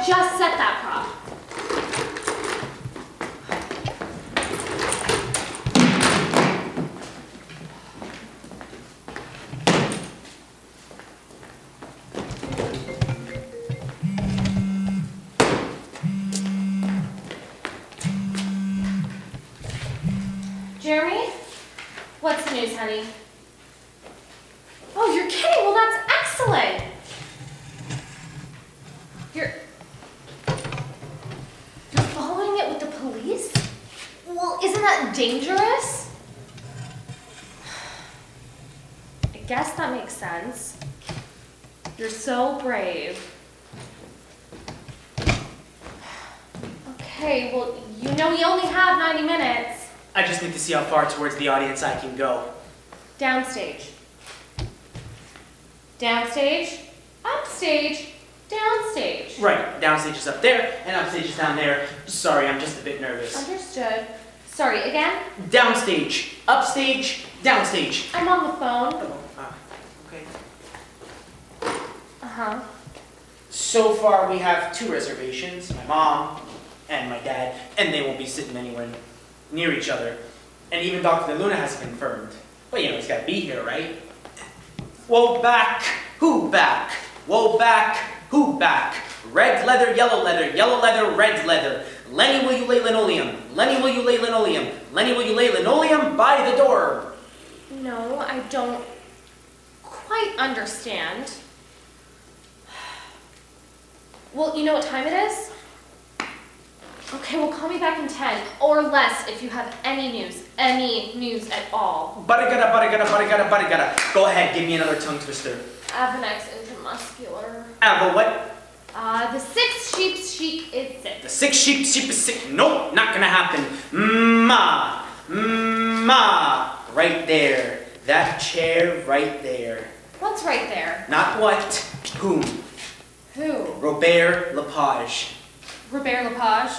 just set that prop. Jeremy? What's the news, honey? Oh, you're kidding. Well, that's excellent. You're following it with the police? Well, isn't that dangerous? I guess that makes sense. You're so brave. Okay, well, you know we only have 90 minutes. I just need to see how far towards the audience I can go. Downstage. Downstage. Upstage. Downstage. Right, downstage is up there, and upstage is down there. Sorry, I'm just a bit nervous. Understood. Sorry, again? Downstage, upstage, downstage. I'm on the phone. Oh, okay. Uh-huh. So far, we have 2 reservations, my mom and my dad, and they won't be sitting anywhere near each other. And even Dr. Luna has confirmed. But you know, he's got to be here, right? Whoa, back, who back? Whoa, back, who back? Red leather, yellow leather, red leather. Lenny, will you lay linoleum? Lenny, will you lay linoleum? Lenny, will you lay linoleum by the door? No, I don't quite understand. Well, you know what time it is? Okay, well, call me back in 10, or less if you have any news at all. Buttagutta. Go ahead, give me another tongue twister. Avenex intramuscular. Ava what? The 6 sheep's chic is sick. The 6 sheep is sick. Nope, not gonna happen. Ma. Right there. That chair right there. What's right there? Not what, whom. Who? Robert Lepage. Robert Lepage,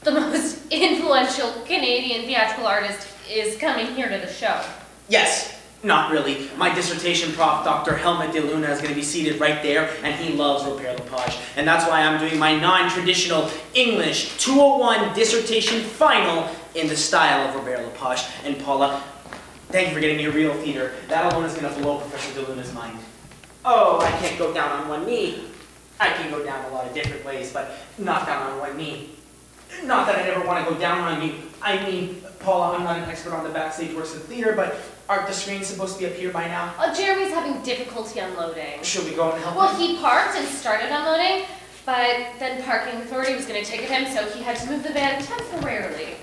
the most influential Canadian theatrical artist, is coming here to the show. Yes, not really. My dissertation prof, Dr. Helmut de Luna, is going to be seated right there, and he loves Robert Lepage. And that's why I'm doing my non-traditional English 201 dissertation final in the style of Robert Lepage. And Paula, thank you for getting me a real theater. That alone is going to blow Professor de Luna's mind. Oh, I can't go down on one knee. I can go down a lot of different ways, but not down on one knee. Not that I never want to go down on you. I mean, Paula, I'm not an expert on the backstage works of the theater, but aren't the screens supposed to be up here by now? Jeremy's having difficulty unloading. Should we go and help Well, him? he parked and started unloading, but then parking authority was going to ticket him, so he had to move the van temporarily.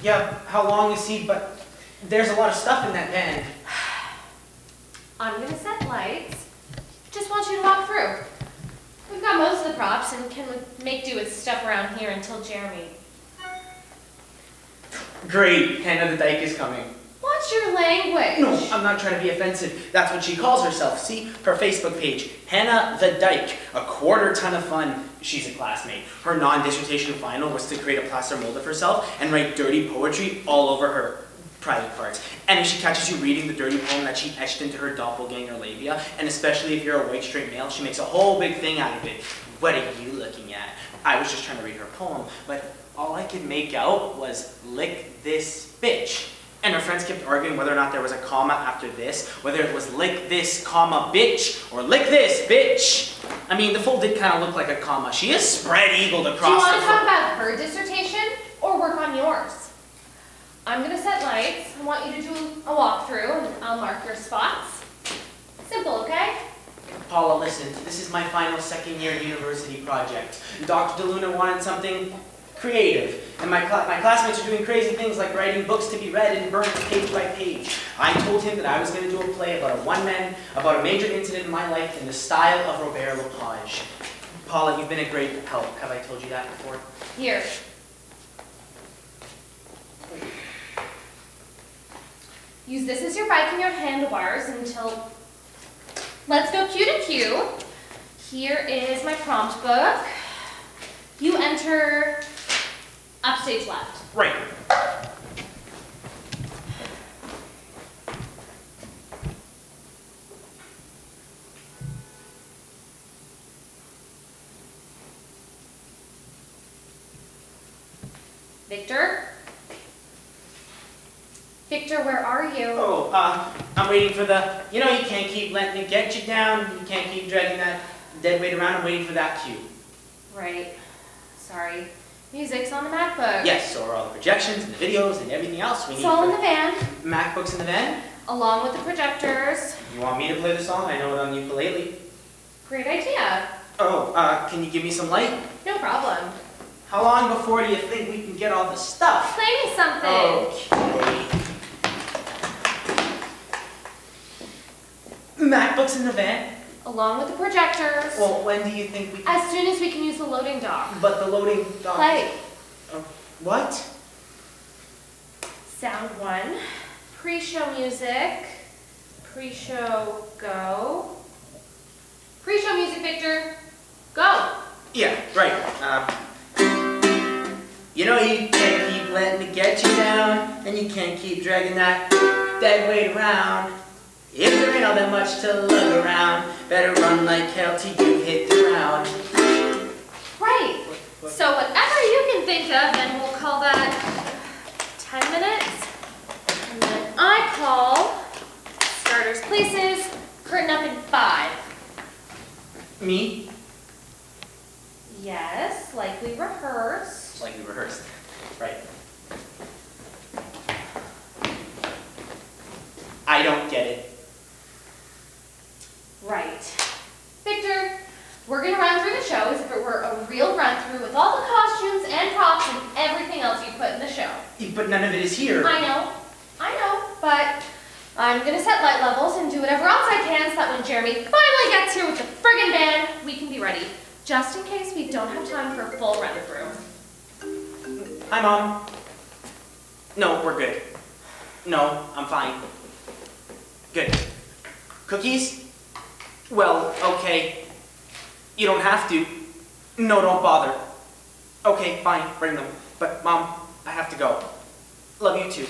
Yeah, how long is he? But there's a lot of stuff in that van. I'm going to set lights. Just want you to walk through. We've got most of the props and can make do with stuff around here until Jeremy. Great, Hannah the Dyke is coming. What's your language? No, I'm not trying to be offensive. That's what she calls herself. See, her Facebook page, Hannah the Dyke, a quarter ton of fun. She's a classmate. Her non-dissertation final was to create a plaster mold of herself and write dirty poetry all over her private parts. And if she catches you reading the dirty poem that she etched into her doppelganger labia, and especially if you're a white straight male, she makes a whole big thing out of it. What are you looking at? I was just trying to read her poem, but all I could make out was, lick this bitch. And her friends kept arguing whether or not there was a comma after this, whether it was lick this, comma, bitch, or lick this, bitch. I mean, the fold did kind of look like a comma. She is spread-eagled across the Do you want to floor. talk about her dissertation or work on yours? I'm going to set lights. I want you to do a walkthrough, and I'll mark your spots. Simple, okay? Paula, listen, this is my final second-year university project. Dr. DeLuna wanted something creative, and my classmates are doing crazy things like writing books to be read and burned page by page. I told him that I was going to do a play about about a major incident in my life in the style of Robert Lepage. Paula, you've been a great help. Have I told you that before? Here. Use this as your bike and your handlebars until... Let's go cue to cue. Here is my prompt book. You enter upstage left. Right. Victor? Victor, where are you? Oh, I'm waiting for the, you know, you can't keep letting it get you down. You can't keep dragging that dead weight around. I'm waiting for that cue. Right. Sorry. Music's on the MacBook. Yes, so are all the projections and the videos and everything else we need. It's all in the van. MacBook's in the van? Along with the projectors. You want me to play the song? I know it on ukulele. Great idea. Oh, can you give me some light? No problem. How long before do you think we can get all the stuff? Play me something. Okay. MacBook's in the van? Along with the projectors. Well, when do you think we can... As soon as we can use the loading dock. But the loading dock... Play. What? Sound 1. Pre-show music. Pre-show go. Pre-show music, Victor. Go. Yeah, right. You know you can't keep letting it get you down, and you can't keep dragging that dead weight around. If there ain't all that much to lug around, better run like hell till you hit the ground. Right. So whatever you can think of, then we'll call that 10 minutes. And then I call starters places, curtain up in 5. Me? Yes, like we rehearsed. Like we rehearsed. Right. I don't get it. Right. Victor, we're going to run through the show as if it were a real run-through with all the costumes and props and everything else you put in the show. But none of it is here. I know, but I'm going to set light levels and do whatever else I can so that when Jeremy finally gets here with the friggin' band, we can be ready. Just in case we don't have time for a full run-through. Hi, Mom. No, we're good. No, I'm fine. Good. Cookies? Well, okay. You don't have to. No, don't bother. Okay, fine, bring them. But, Mom, I have to go. Love you too.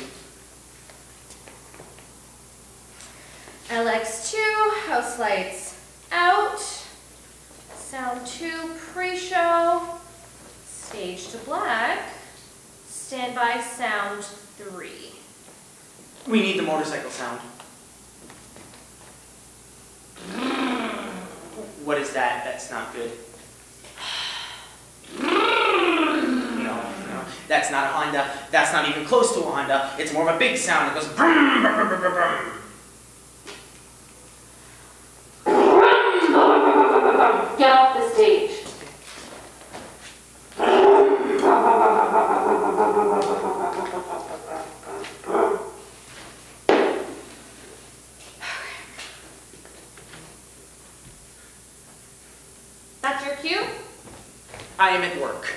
LX2, house lights out. Sound 2, pre-show. Stage to black. Standby sound 3. We need the motorcycle sound. What is that? That's not good. No. That's not a Honda. That's not even close to a Honda. It's more of a big sound. It goes brum, brum, brum, brum, brum. Get off the stage. That's your cue? I am at work.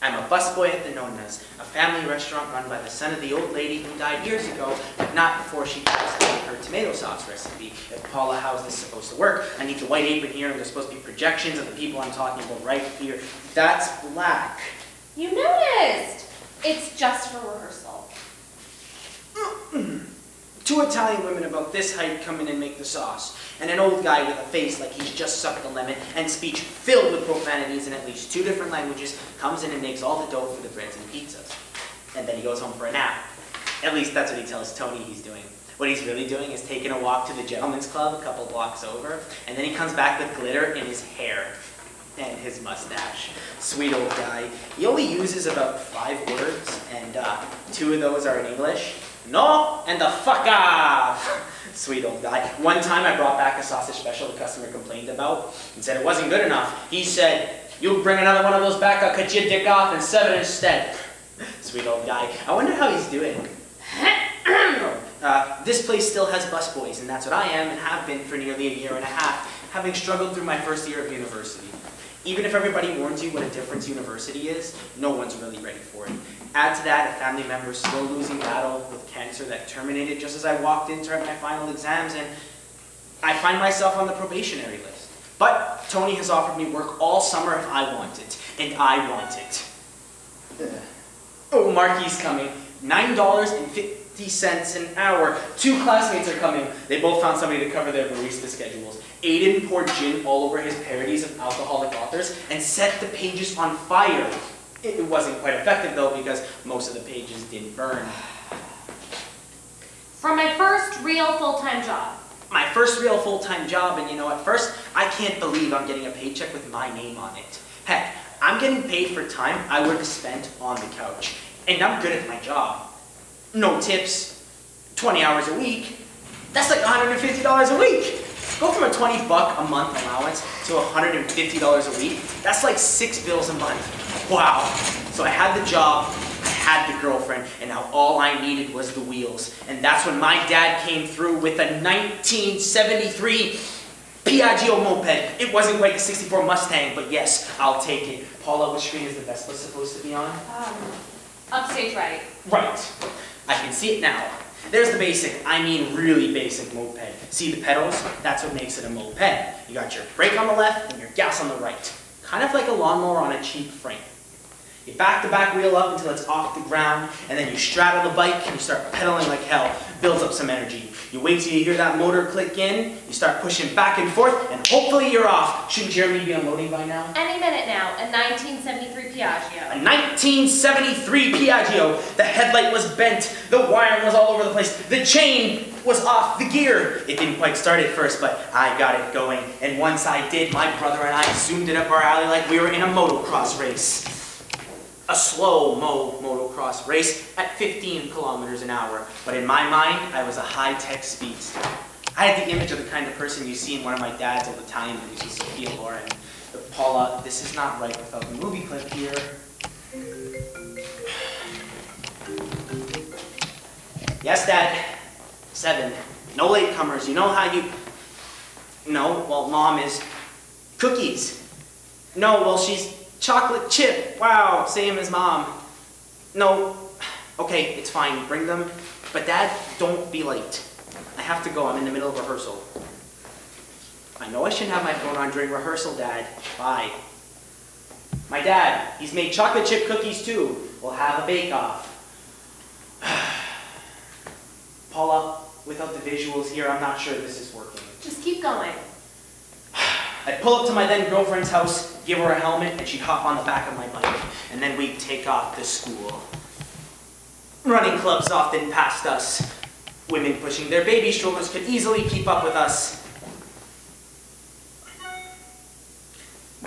I'm a busboy at the Nona's, a family restaurant run by the son of the old lady who died years ago, but not before she passed away her tomato sauce recipe. If Paula, how is this supposed to work? I need the white apron here, and there's supposed to be projections of the people I'm talking about right here. That's black. You noticed! It's just for rehearsal. 2 Italian women about this height come in and make the sauce, and an old guy with a face like he's just sucked a lemon and speech filled with profanities in at least 2 different languages comes in and makes all the dough for the breads and pizzas. And then he goes home for a nap. At least that's what he tells Tony he's doing. What he's really doing is taking a walk to the gentleman's club a couple blocks over, and then he comes back with glitter in his hair and his mustache. Sweet old guy. He only uses about 5 words, and 2 of those are in English. No, and the fuck off! Sweet old guy. One time I brought back a sausage special the customer complained about and said it wasn't good enough. He said, "You bring another one of those back, I'll cut your dick off and sev it instead." Sweet old guy. I wonder how he's doing. This place still has busboys, and that's what I am and have been for nearly a year and a half, having struggled through my first year of university. Even if everybody warns you what a difference university is, no one's really ready for it. Add to that a family member still losing battle with cancer that terminated just as I walked in to write my final exams, and I find myself on the probationary list. But Tony has offered me work all summer if I want it, and I want it. Oh, Marky's coming. $9.50 an hour. 2 classmates are coming. They both found somebody to cover their barista schedules. Aiden poured gin all over his parodies of alcoholic authors and set the pages on fire. It wasn't quite effective though because most of the pages didn't burn. For my first real full-time job. My first real full-time job, and you know, at first, I can't believe I'm getting a paycheck with my name on it. Heck, I'm getting paid for time I would have spent on the couch. And I'm good at my job. No tips, 20 hours a week. That's like $150 a week. Go from a $20 a month allowance to $150 a week. That's like 6 bills a month. Wow. So I had the job, I had the girlfriend, and now all I needed was the wheels. And that's when my dad came through with a 1973 Piaggio moped. It wasn't quite the 64 Mustang, but yes, I'll take it. Paula, which screen is the Vespa supposed to be on? Upstage right. Right. I can see it now. There's the basic, I mean really basic moped. See the pedals? That's what makes it a moped. You got your brake on the left and your gas on the right. Kind of like a lawnmower on a cheap frame. You back the back wheel up until it's off the ground, and then you straddle the bike and you start pedaling like hell. Builds up some energy. You wait till you hear that motor click in, you start pushing back and forth, and hopefully you're off. Shouldn't Jeremy be unloading by now? Any minute now, a 1973 Piaggio. A 1973 Piaggio. The headlight was bent, the wiring was all over the place, the chain was off the gear. It didn't quite start at first, but I got it going. And once I did, my brother and I zoomed it up our alley like we were in a motocross race. A slow-mo motocross race at 15 kilometers an hour. But in my mind, I was a high-tech speedster. I had the image of the kind of person you see in one of my dad's old Italian movies, Sophia Loren. But Paula, this is not right without the movie clip here. Yes, Dad. 7. No latecomers. You know how you... No, well, Mom is... Cookies. No, well, she's... Chocolate chip, wow, same as Mom. No, okay, it's fine, bring them. But Dad, don't be late. I have to go, I'm in the middle of rehearsal. I know I shouldn't have my phone on during rehearsal, Dad. Bye. My dad, he's made chocolate chip cookies too. We'll have a bake-off. Paula, without the visuals here, I'm not sure this is working. Just keep going. I'd pull up to my then girlfriend's house, give her a helmet, and she'd hop on the back of my bike. And then we'd take off to school. Running clubs often passed us. Women pushing their baby strollers could easily keep up with us.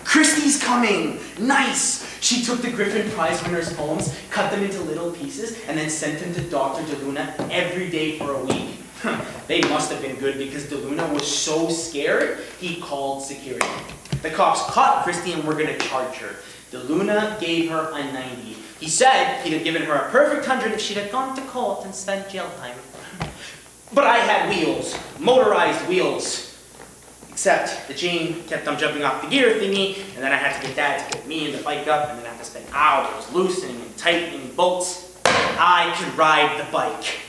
Christy's coming! Nice! She took the Griffin Prize winners' poems, cut them into little pieces, and then sent them to Dr. DeLuna every day for a week. They must have been good because DeLuna was so scared, he called security. The cops caught Christy and were going to charge her. DeLuna gave her a 90. He said he'd have given her a perfect 100 if she'd have gone to court and spent jail time. But I had wheels, motorized wheels. Except the chain kept on jumping off the gear thingy, and then I had to get Dad to pick me and the bike up, and then I had to spend hours loosening and tightening bolts. I could ride the bike.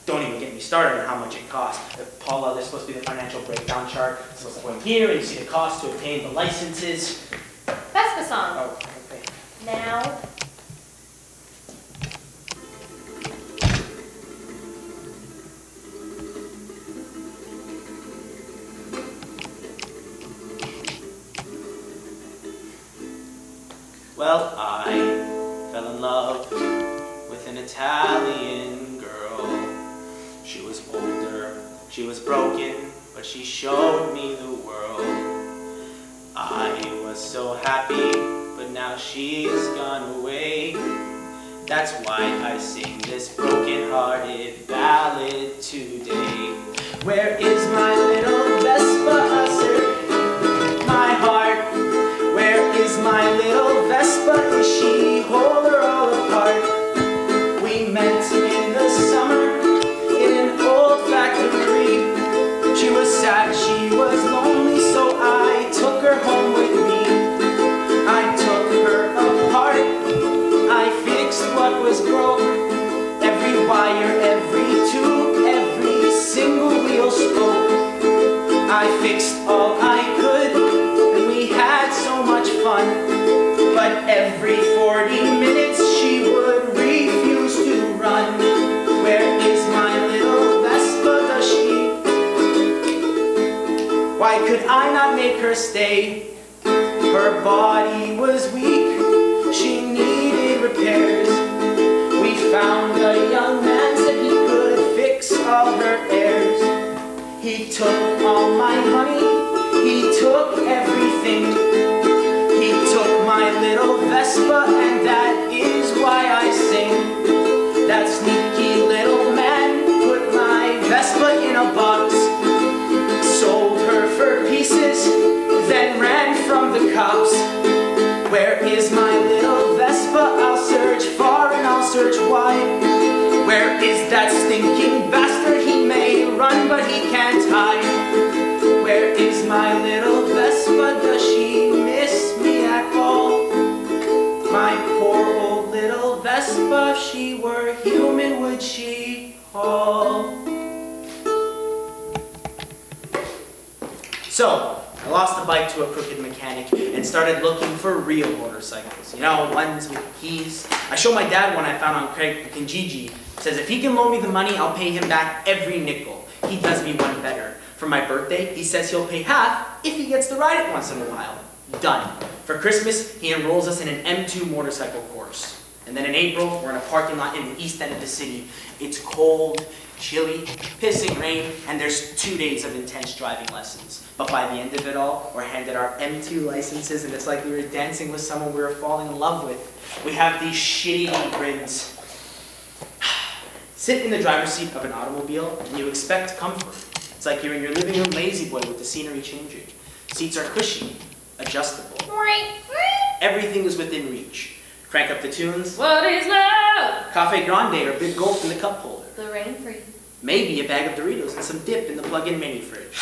Don't even get me started on how much it cost. Paula, this is supposed to be the financial breakdown chart. It's supposed to go in here, and you see the cost to obtain the licenses. Vespa song. Oh, okay. Now. Well, I fell in love with an Italian girl. She was older, she was broken, but she showed me the world. I was so happy, but now she's gone away. That's why I sing this broken-hearted ballad today. Where is my little Vespa assert? My heart. Where is my little Vespa? Is she whole or all apart? We met in the summer in an old factory. She was sad, she was lonely, so I took her home with me. I took her apart, I fixed what was broke. Every wire, every tube, every single wheel spoke. I fixed all I could, and we had so much fun. But every 40 minutes she would refuse to run. Where is my little Vespa, does she? Why could I not make her stay? Her body was weak, she needed took all my money, he took everything. He took my little Vespa, and that is why I sing. That sneaky little man put my Vespa in a box, sold her for pieces, then ran from the cops. Where is my little Vespa? I'll search far and I'll search wide. Where is that stinking bastard? He may run, but he can't hide. Where is my little Vespa? Does she miss me at all? My poor old little Vespa, if she were human, would she call? So, I lost the bike to a crooked mechanic and started looking for real motorcycles. You know, ones with keys. I showed my dad one I found on Kijiji. Says if he can loan me the money, I'll pay him back every nickel. He does me one better. For my birthday, he says he'll pay half if he gets to ride it once in a while. Done. For Christmas, he enrolls us in an M2 motorcycle course. And then in April, we're in a parking lot in the east end of the city. It's cold, chilly, pissing rain, and there's 2 days of intense driving lessons. But by the end of it all, we're handed our M2 licenses, and it's like we were dancing with someone we were falling in love with. We have these shitty grins. Sit in the driver's seat of an automobile, and you expect comfort. It's like you're in your living room lazy boy with the scenery changing. Seats are cushy, adjustable. Everything is within reach. Crank up the tunes. What is love? Cafe Grande or Big Gulp in the cup holder. The rain free. Maybe a bag of Doritos and some dip in the plug-in mini fridge.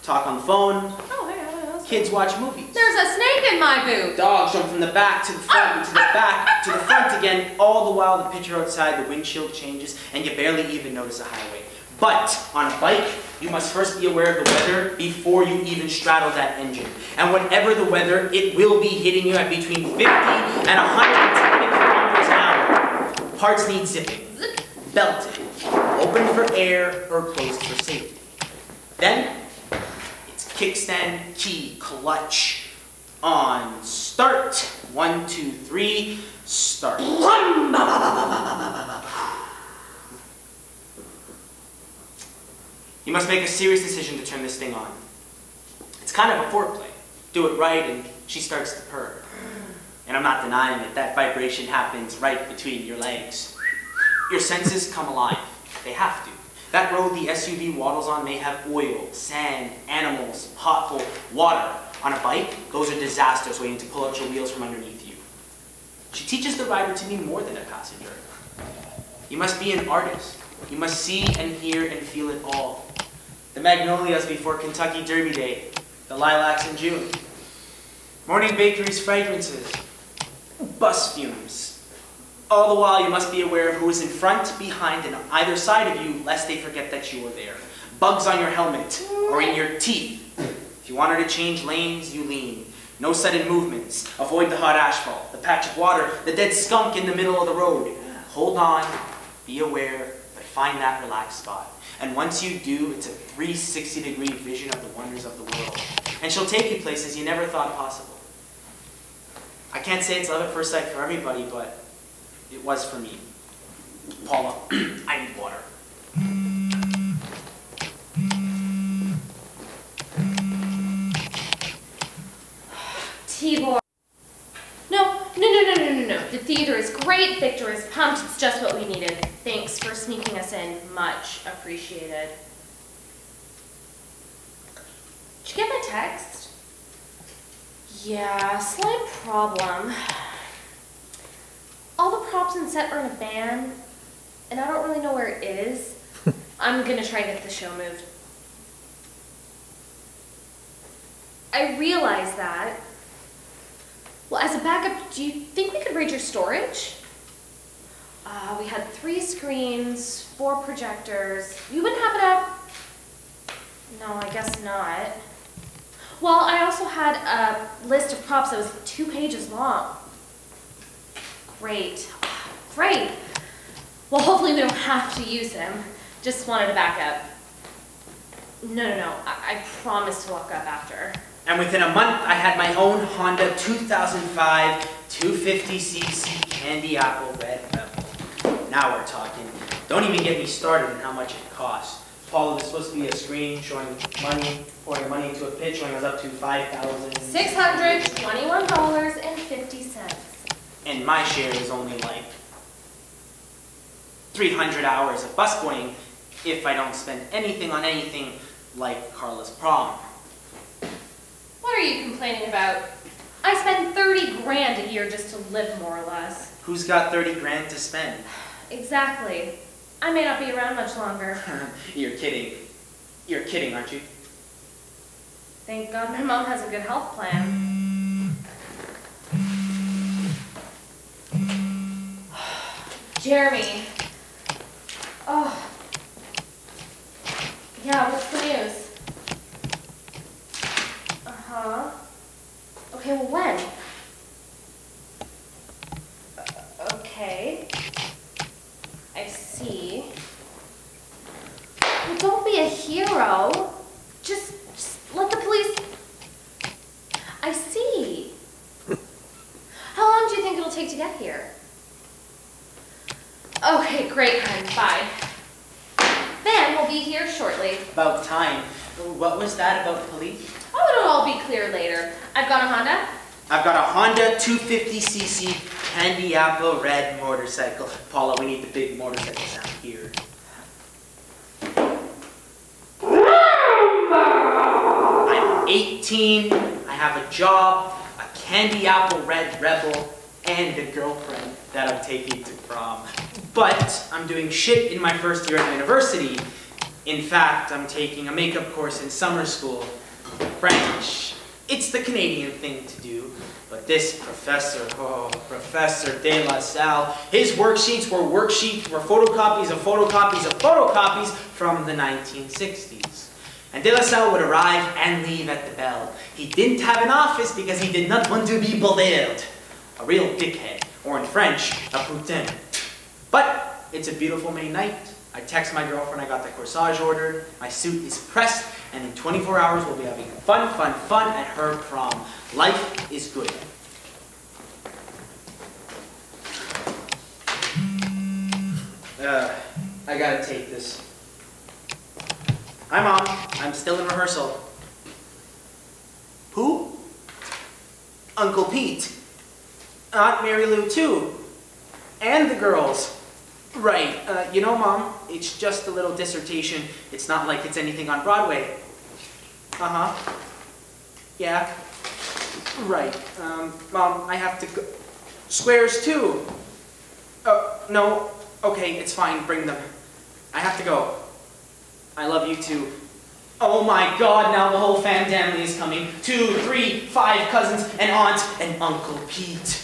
Talk on the phone. Oh, hey, Kids watch movies. There's a snake in my boot. Dogs jump from the back to the front, to the back, to the front again, all the while the picture outside, the windshield changes, and you barely even notice a highway. But on a bike, you must first be aware of the weather before you even straddle that engine. And whatever the weather, it will be hitting you at between 50 and 110 kilometers an hour. Parts need zipping, belted, open for air, or closed for safety. Then, it's kickstand, key, clutch, on, start. 1, 2, 3, start. You must make a serious decision to turn this thing on. It's kind of a foreplay. Do it right and she starts to purr. And I'm not denying it, that vibration happens right between your legs. Your senses come alive. They have to. That road the SUV waddles on may have oil, sand, animals, pothole, water. On a bike, those are disasters waiting to pull out your wheels from underneath you. She teaches the rider to be more than a passenger. You must be an artist. You must see and hear and feel it all. The magnolias before Kentucky Derby Day, the lilacs in June, morning bakery's fragrances, bus fumes. All the while you must be aware of who is in front, behind, and on either side of you, lest they forget that you are there. Bugs on your helmet, or in your teeth. If you want her to change lanes, you lean. No sudden movements. Avoid the hot asphalt, the patch of water, the dead skunk in the middle of the road. Hold on, be aware, but find that relaxed spot. And once you do, it's a 360-degree vision of the wonders of the world. And she'll take you places you never thought possible. I can't say it's love at first sight for everybody, but it was for me. Paula, I need water. Tibor. No. The theater is great. Victor is pumped. It's just what we needed. Thanks for sneaking us in. Much appreciated. Did you get my text? Yeah, slight problem. All the props and set are in a van, and I don't really know where it is. I'm gonna try to get the show moved. I realize that. Well, as a backup, do you think we could raid your storage? We had 3 screens, 4 projectors. You wouldn't happen to have... No, I guess not. Well, I also had a list of props that was 2 pages long. Great. Great. Well, hopefully we don't have to use them. Just wanted to back up. No. I promise to walk up after. And within a month, I had my own Honda 2005 250cc Candy Apple Red Rebel. Now we're talking. Don't even get me started on how much it costs. Paula, there's supposed to be a screen showing money, pouring money into a pit, showing us up to $5,000. $621.50. And my share is only like 300 hours of busboying if I don't spend anything on anything like Carla's prom. What are you complaining about? I spend 30 grand a year just to live, more or less. Who's got 30 grand to spend? Exactly. I may not be around much longer. You're kidding. You're kidding, aren't you? Thank God my mom has a good health plan. Jeremy. Oh. Yeah, what's the news? Uh-huh. Okay, well, when? Okay. I see. Well, don't be a hero. Just let the police... I see. How long do you think it'll take to get here? Okay, great, hun. Bye. Then we'll be here shortly. About time. What was that about the police? Oh, it'll all be clear later. I've got a Honda. I've got a Honda 250cc candy apple red motorcycle. Paula, we need the big motorcycle sound here. I'm 18, I have a job, a candy apple red rebel, and a girlfriend that I'm taking to prom. But I'm doing shit in my first year at university. In fact, I'm taking a makeup course in summer school. French. It's the Canadian thing to do. But this professor, Professor De La Salle, his worksheets were photocopies of photocopies of photocopies from the 1960s. And De La Salle would arrive and leave at the bell. He didn't have an office because he did not want to be bothered. A real dickhead, or in French, a putain. But it's a beautiful May night. I text my girlfriend I got the corsage ordered, my suit is pressed, and in 24 hours we'll be having fun at her prom. Life is good. I gotta take this. Hi, Mom. I'm still in rehearsal. Who? Uncle Pete. Aunt Mary Lou, too. And the girls. Right. You know, Mom, it's just a little dissertation. It's not like it's anything on Broadway. Uh-huh. Yeah. Right. Mom, I have to go. Squares, too. No. Okay, it's fine. Bring them. I have to go. I love you, too. Oh my God, now the whole family is coming. 2, 3, 5 cousins, and aunt, and Uncle Pete.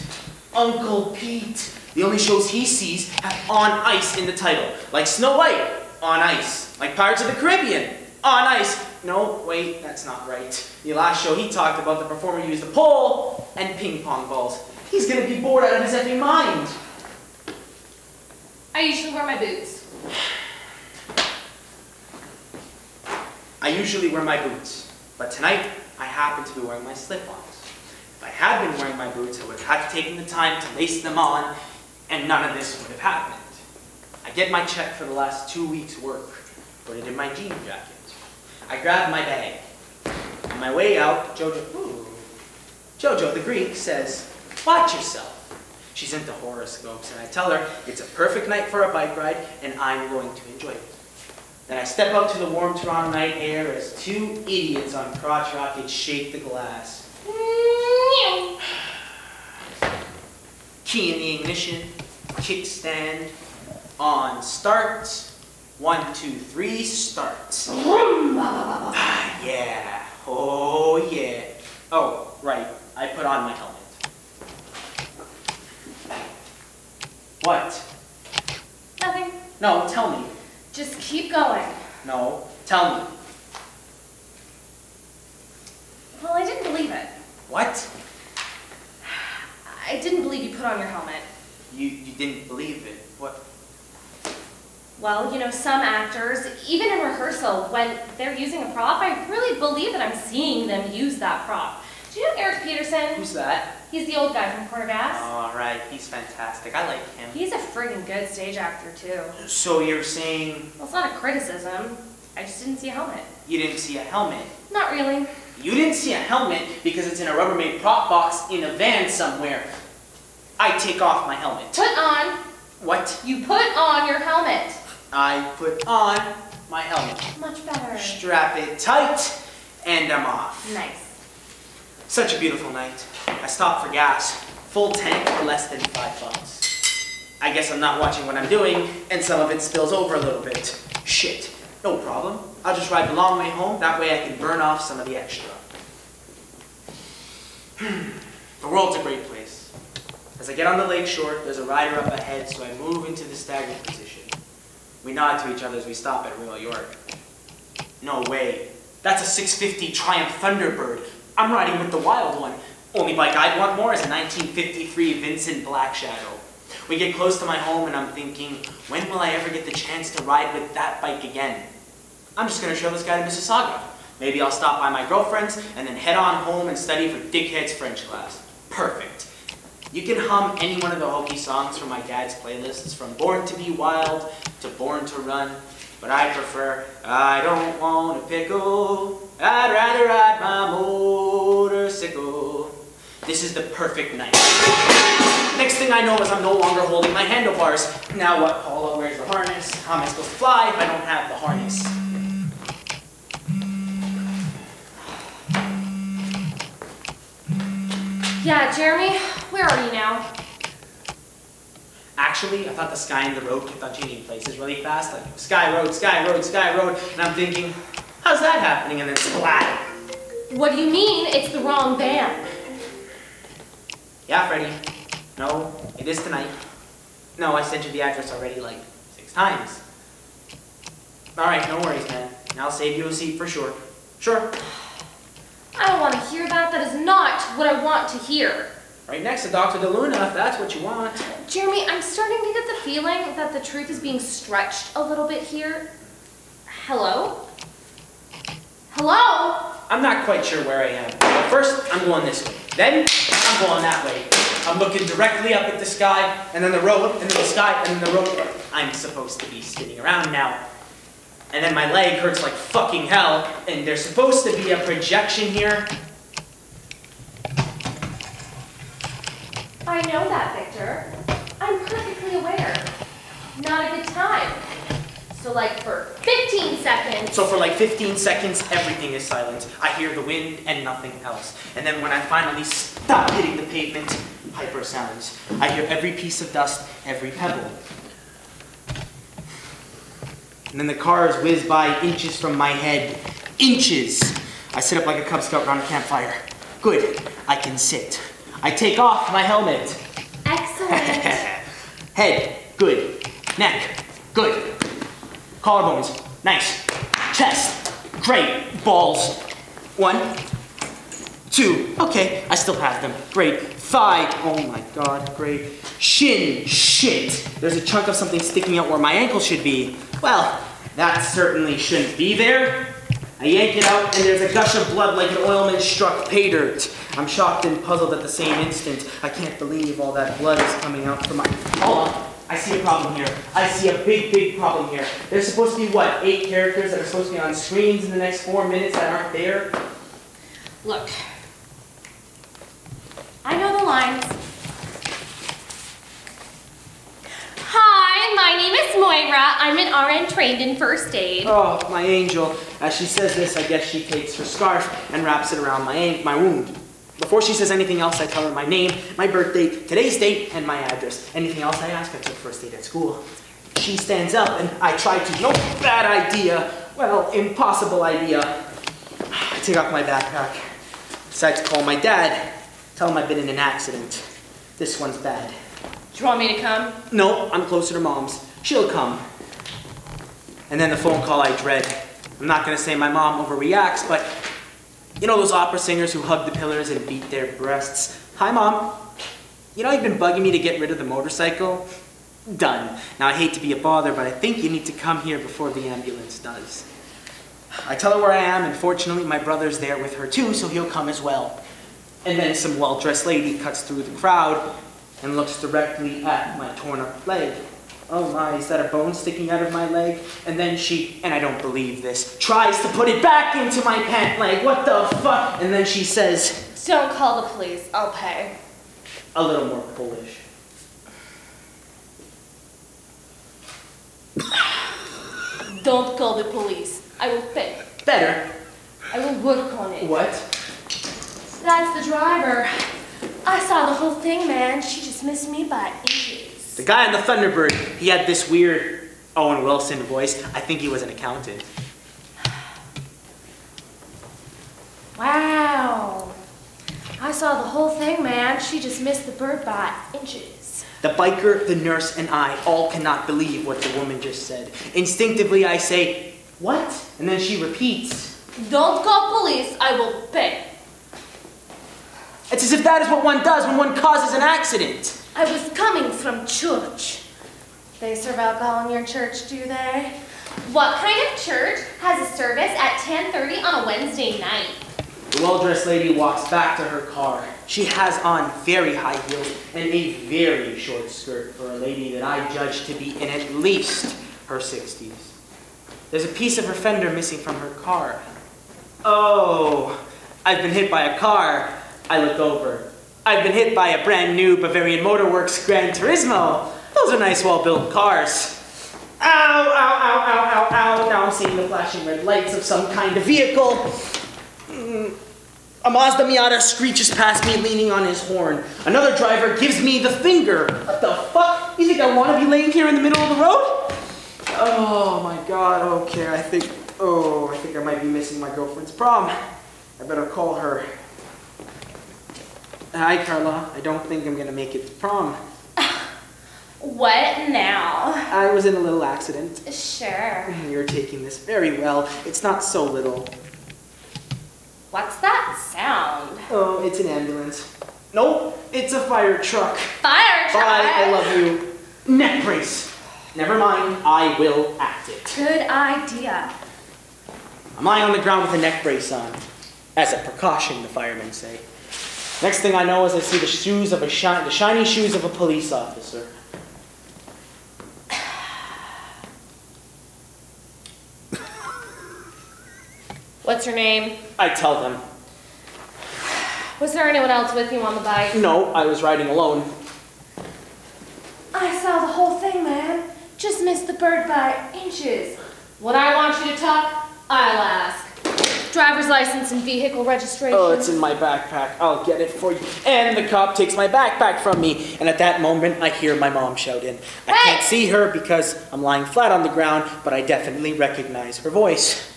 Uncle Pete. The only shows he sees have On Ice in the title. Like Snow White, On Ice. Like Pirates of the Caribbean, On Ice. No, wait, that's not right. The last show he talked about, the performer used a pole and ping pong balls. He's gonna be bored out of his effing mind. I usually wear my boots. I usually wear my boots, but tonight I happen to be wearing my slip-ons. If I had been wearing my boots, I would have had to take the time to lace them on, and none of this would have happened. I get my check for the last 2 weeks' work, put it in my jean jacket. I grab my bag. On my way out, Jojo the Greek says, "Watch yourself." She's into horoscopes, and I tell her it's a perfect night for a bike ride, and I'm going to enjoy it. Then I step out to the warm Toronto night air as 2 idiots on crotch rockets shake the glass. Key in the ignition, kickstand, on start, 1, 2, 3, start. Yeah, oh yeah. Oh, right, I put on my helmet. What? Nothing. No, tell me. Just keep going. No, tell me. Well, I didn't believe it. What? I didn't believe you put on your helmet. You didn't believe it? What? Well, you know, some actors, even in rehearsal, when they're using a prop, I really believe that I'm seeing them use that prop. Do you know Eric Peterson? Who's that? He's the old guy from Corner Gas. All right, he's fantastic. I like him. He's a friggin' good stage actor, too. So you're saying... Well, it's not a criticism. I just didn't see a helmet. You didn't see a helmet? Not really. You didn't see a helmet because it's in a Rubbermaid prop box in a van somewhere. I take off my helmet. Put on. What? You put on your helmet. I put on my helmet. Much better. Strap it tight, and I'm off. Nice. Such a beautiful night. I stopped for gas. Full tank for less than $5. I guess I'm not watching what I'm doing, and some of it spills over a little bit. Shit. No problem. I'll just ride the long way home. That way I can burn off some of the extra. The world's a great place. As I get on the lake shore, there's a rider up ahead, so I move into the staggered position. We nod to each other as we stop at Royal York. No way. That's a 650 Triumph Thunderbird. I'm riding with the wild one. Only bike I'd want more is a 1953 Vincent Black Shadow. We get close to my home and I'm thinking, when will I ever get the chance to ride with that bike again? I'm just going to show this guy to Mississauga. Maybe I'll stop by my girlfriend's and then head on home and study for Dickhead's French class. Perfect. You can hum any one of the hokey songs from my dad's playlists, from Born to Be Wild to Born to Run, but I prefer I Don't Want a Pickle, I'd rather ride my motorcycle. This is the perfect night. Next thing I know is I'm no longer holding my handlebars. Now what, Paula? Where's the harness? How am I supposed to fly if I don't have the harness? Yeah, Jeremy, where are you now? Actually, I thought the sky and the road kept on changing places really fast. Like, sky, road, sky, road, sky, road. And I'm thinking, how's that happening? And then splat. What do you mean it's the wrong band? Yeah, Freddie. No, it is tonight. No, I sent you the address already like 6 times. Alright, no worries, man. Now I'll save you a seat for sure. Sure. I don't want to hear that. That is not what I want to hear. Right next to Dr. DeLuna, if that's what you want. Jeremy, I'm starting to get the feeling that the truth is being stretched a little bit here. Hello? Hello? I'm not quite sure where I am. But first, I'm going this way. Then, I'm going that way. I'm looking directly up at the sky, and then the road, and then the sky, and then the road. I'm supposed to be spinning around now. And then my leg hurts like fucking hell, and there's supposed to be a projection here. I know that, Victor. I'm perfectly aware. Not a good time. So like for 15 seconds. So for like 15 seconds, everything is silent. I hear the wind and nothing else. And then when I finally stop hitting the pavement, hyper sounds. I hear every piece of dust, every pebble. And then the cars whiz by inches from my head. Inches! I sit up like a Cub Scout around a campfire. Good, I can sit. I take off my helmet. Excellent. Head, good. Neck, good. Collarbones, nice. Chest, great. Balls, 1, 2, okay, I still have them. Great. Thigh, oh my god, great. Shin, shit. There's a chunk of something sticking out where my ankle should be. Well, that certainly shouldn't be there. I yank it out and there's a gush of blood like an oilman struck pay dirt. I'm shocked and puzzled at the same instant. I can't believe all that blood is coming out from my... Hold on. I see a problem here. I see a big, big problem here. There's supposed to be, what, 8 characters that are supposed to be on screens in the next 4 minutes that aren't there? Look. I know the lines. Hi, my name is Moira. I'm an RN trained in first aid. Oh, my angel. As she says this, I guess she takes her scarf and wraps it around my wound. Before she says anything else, I tell her my name, my birth date, today's date, and my address. Anything else I ask, I took first aid at school. She stands up and I try to, no, bad idea. Well, impossible idea. I take off my backpack. Decide to call my dad. Tell him I've been in an accident. This one's bad. Do you want me to come? No, I'm closer to Mom's. She'll come. And then the phone call I dread. I'm not gonna say my mom overreacts, but you know those opera singers who hug the pillars and beat their breasts? Hi, Mom. You know you've been bugging me to get rid of the motorcycle? Done. Now I hate to be a bother, but I think you need to come here before the ambulance does. I tell her where I am, and fortunately my brother's there with her too, so he'll come as well. And then some well-dressed lady cuts through the crowd and looks directly at my torn-up leg. oh my, is that a bone sticking out of my leg? And then she, and I don't believe this, tries to put it back into my pant leg. What the fuck? And then she says, don't call the police, I'll pay. a little more Polish. Don't call the police, I will pay. Better. I will work on it. What? That's the driver. I saw the whole thing, man. She just missed me by inches. The guy on the Thunderbird, he had this weird Owen Wilson voice. I think he was an accountant. Wow. I saw the whole thing, man. She just missed the bird by inches. The biker, the nurse, and I all cannot believe what the woman just said. Instinctively, I say, what? And then she repeats, don't call police, I will pay. it's as if that is what one does when one causes an accident. I was coming from church. They serve alcohol in your church, do they? What kind of church has a service at 10:30 on a Wednesday night? The well-dressed lady walks back to her car. She has on very high heels and a very short skirt for a lady that I judge to be in at least her 60s. There's a piece of her fender missing from her car. Oh, I've been hit by a car. I look over. I've been hit by a brand new Bavarian Motorworks Gran Turismo. Those are nice, well-built cars. Ow, ow, ow, ow, ow, ow. Now I'm seeing the flashing red lights of some kind of vehicle. A Mazda Miata screeches past me leaning on his horn. Another driver gives me the finger. What the fuck? You think I want to be laying here in the middle of the road? Oh my god, okay, I think I might be missing my girlfriend's prom. I better call her. Hi, Carla. I don't think I'm gonna make it to prom. What now? I was in a little accident. Sure. You're taking this very well. It's not so little. What's that sound? Oh, it's an ambulance. Nope, it's a fire truck. Fire truck? Bye, I love you. Neck brace. Never mind, I will act it. Good idea. I'm lying on the ground with a neck brace on. As a precaution, the firemen say. Next thing I know is I see the shoes of the shiny shoes of a police officer. What's her name? I tell them. Was there anyone else with you on the bike? No, I was riding alone. I saw the whole thing, man. Just missed the bird by inches. When I want you to talk, I'll ask. Driver's license and vehicle registration. Oh, it's in my backpack. I'll get it for you. And the cop takes my backpack from me. And at that moment, I hear my mom shout in. I can't see her because I'm lying flat on the ground, but I definitely recognize her voice.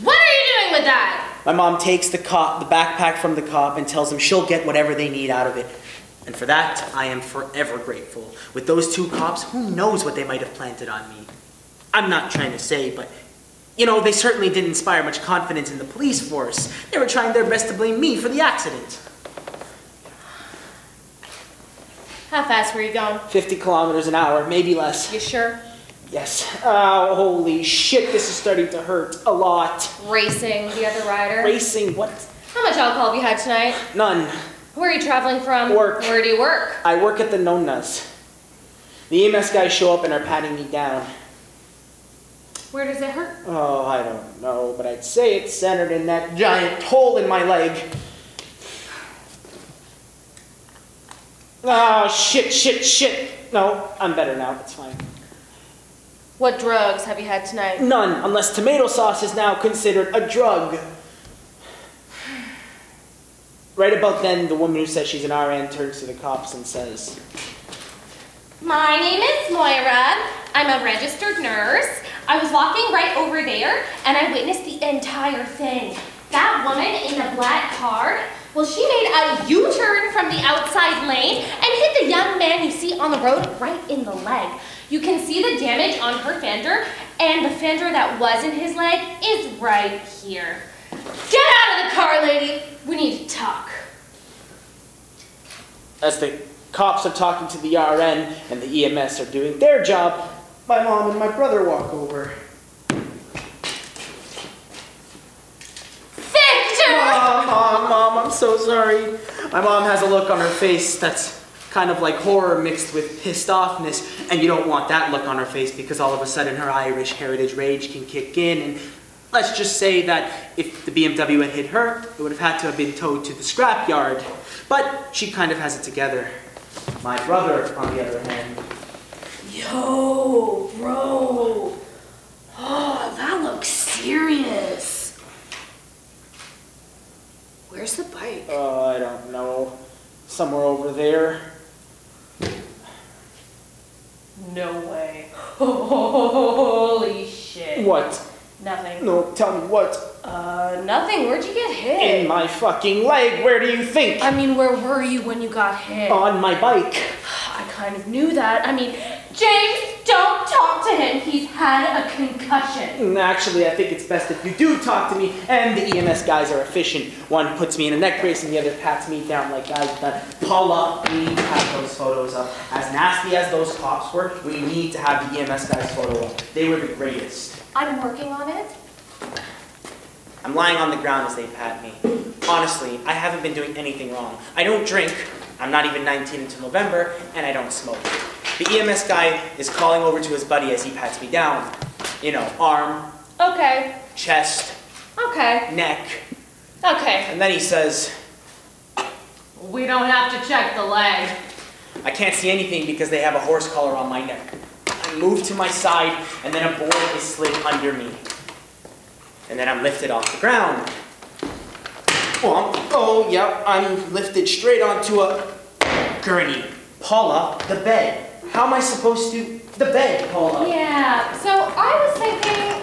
What are you doing with that? My mom takes the backpack from the cop and tells him she'll get whatever they need out of it. And for that, I am forever grateful. With those two cops, who knows what they might have planted on me? I'm not trying to say, but, you know, they certainly didn't inspire much confidence in the police force. They were trying their best to blame me for the accident. How fast were you going? 50 kilometers an hour, maybe less. You sure? Yes. Oh, holy shit, this is starting to hurt a lot. Racing the other rider? Racing, what? How much alcohol have you had tonight? None. Where are you traveling from? Work. Where do you work? I work at the Nonas. The EMS guys show up and are patting me down. Where does it hurt? Oh, I don't know, but I'd say it's centered in that giant hole in my leg. Oh, shit. No, I'm better now, it's fine. What drugs have you had tonight? None, unless tomato sauce is now considered a drug. Right about then, the woman who says she's an RN turns to the cops and says, My name is Moira. I'm a registered nurse. I was walking right over there, and I witnessed the entire thing. That woman in the black car, well, she made a U-turn from the outside lane and hit the young man you see on the road right in the leg. You can see the damage on her fender, and the fender that was in his leg is right here. Get out of the car, lady. We need to talk. As the cops are talking to the RN and the EMS are doing their job, my mom and my brother walk over. Victor! Mom, I'm so sorry. My mom has a look on her face that's kind of like horror mixed with pissed offness, and you don't want that look on her face because all of a sudden her Irish heritage rage can kick in, and let's just say that if the BMW had hit her, it would have had to have been towed to the scrapyard. But she kind of has it together. My brother, on the other hand. Yo, bro. Oh, that looks serious. Where's the bike? I don't know. Somewhere over there. No way. Holy shit. What? Nothing. No, tell me what? Nothing. Where'd you get hit? In my fucking leg. Where do you think? I mean, where were you when you got hit? On my bike. I kind of knew that. I mean, James, don't talk to him. He's had a concussion. Actually, I think it's best if you do talk to me, and the EMS guys are efficient. One puts me in a neck brace and the other pats me down like guys done. Paula, we need to have those photos up. As nasty as those cops were, we need to have the EMS guys' photo up. They were the greatest. I'm working on it. I'm lying on the ground as they pat me. Honestly, I haven't been doing anything wrong. I don't drink, I'm not even 19 until November, and I don't smoke. The EMS guy is calling over to his buddy as he pats me down. You know, arm, Okay. chest, Okay. neck, Okay. and then he says, We don't have to check the leg. I can't see anything because they have a horse collar on my neck. I move to my side, and then a board is slid under me. And then I'm lifted off the ground. Oh, yeah, I'm lifted straight onto a gurney. Paula, the bed. How am I supposed to... The bed, Paula. Yeah, so I was thinking,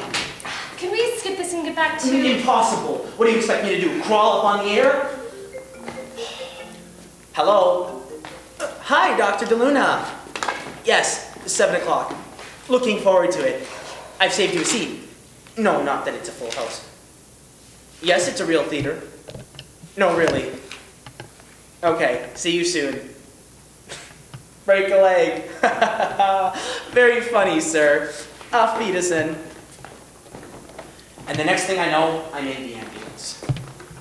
can we skip this and get back to... Impossible. What do you expect me to do? Crawl up on the air? Hello? Hi, Dr. DeLuna. Yes, 7 o'clock. Looking forward to it. I've saved you a seat. No, not that it's a full house. Yes, it's a real theater. No, really. Okay, see you soon. Break a leg. Very funny, sir. Auf Wiedersehen. And the next thing I know, I'm in the ambulance.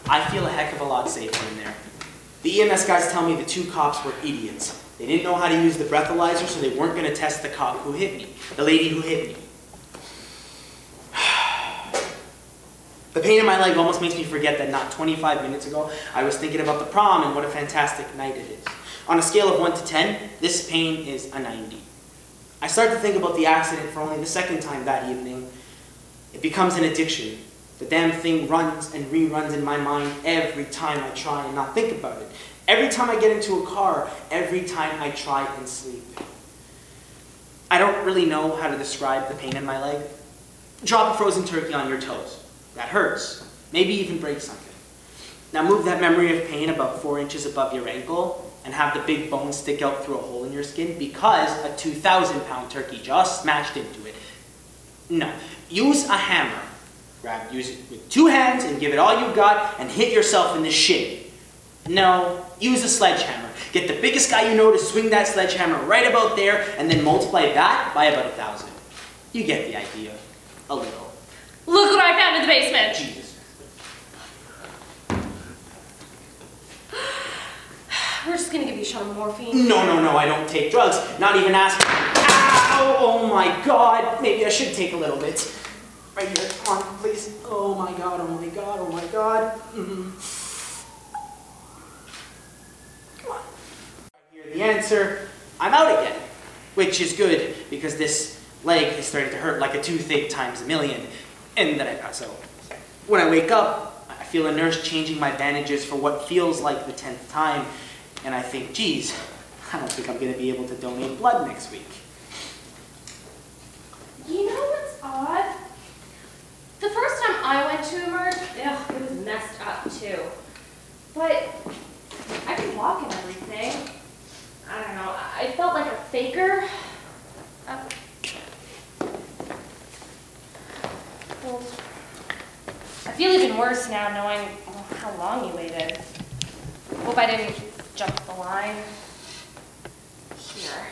I feel a heck of a lot safer in there. The EMS guys tell me the two cops were idiots. They didn't know how to use the breathalyzer, so they weren't going to test the cop who hit me. The lady who hit me. The pain in my leg almost makes me forget that not 25 minutes ago, I was thinking about the prom and what a fantastic night it is. On a scale of 1 to 10, this pain is a 90. I start to think about the accident for only the second time that evening. It becomes an addiction. The damn thing runs and reruns in my mind every time I try and not think about it. Every time I get into a car, every time I try and sleep. I don't really know how to describe the pain in my leg. Drop a frozen turkey on your toes. That hurts. Maybe even break something. Now move that memory of pain about 4 inches above your ankle and have the big bone stick out through a hole in your skin because a 2,000-pound turkey just smashed into it. No. Use a hammer. Use it with 2 hands and give it all you've got and hit yourself in the shin. No. Use a sledgehammer. Get the biggest guy you know to swing that sledgehammer right about there and then multiply that by about 1,000. You get the idea. A little. Look what I found in the basement. Jesus. We're just gonna give you a shot of morphine. No, I don't take drugs. Not even ask. Ow! Oh my God. Maybe I should take a little bit. Right here. Come on, please. Oh my God, oh my God, oh my God. Come on. I hear the answer. I'm out again. Which is good because this leg is starting to hurt like a toothache times a million. And then I pass out. When I wake up, I feel a nurse changing my bandages for what feels like the 10th time. And I think, geez, I don't think I'm going to be able to donate blood next week. You know what's odd? The first time I went to Merde, it was messed up too. But I could walk and everything. I don't know, I felt like a faker. Well, I feel even worse now knowing how long you waited. Hope I didn't jump the line. Here.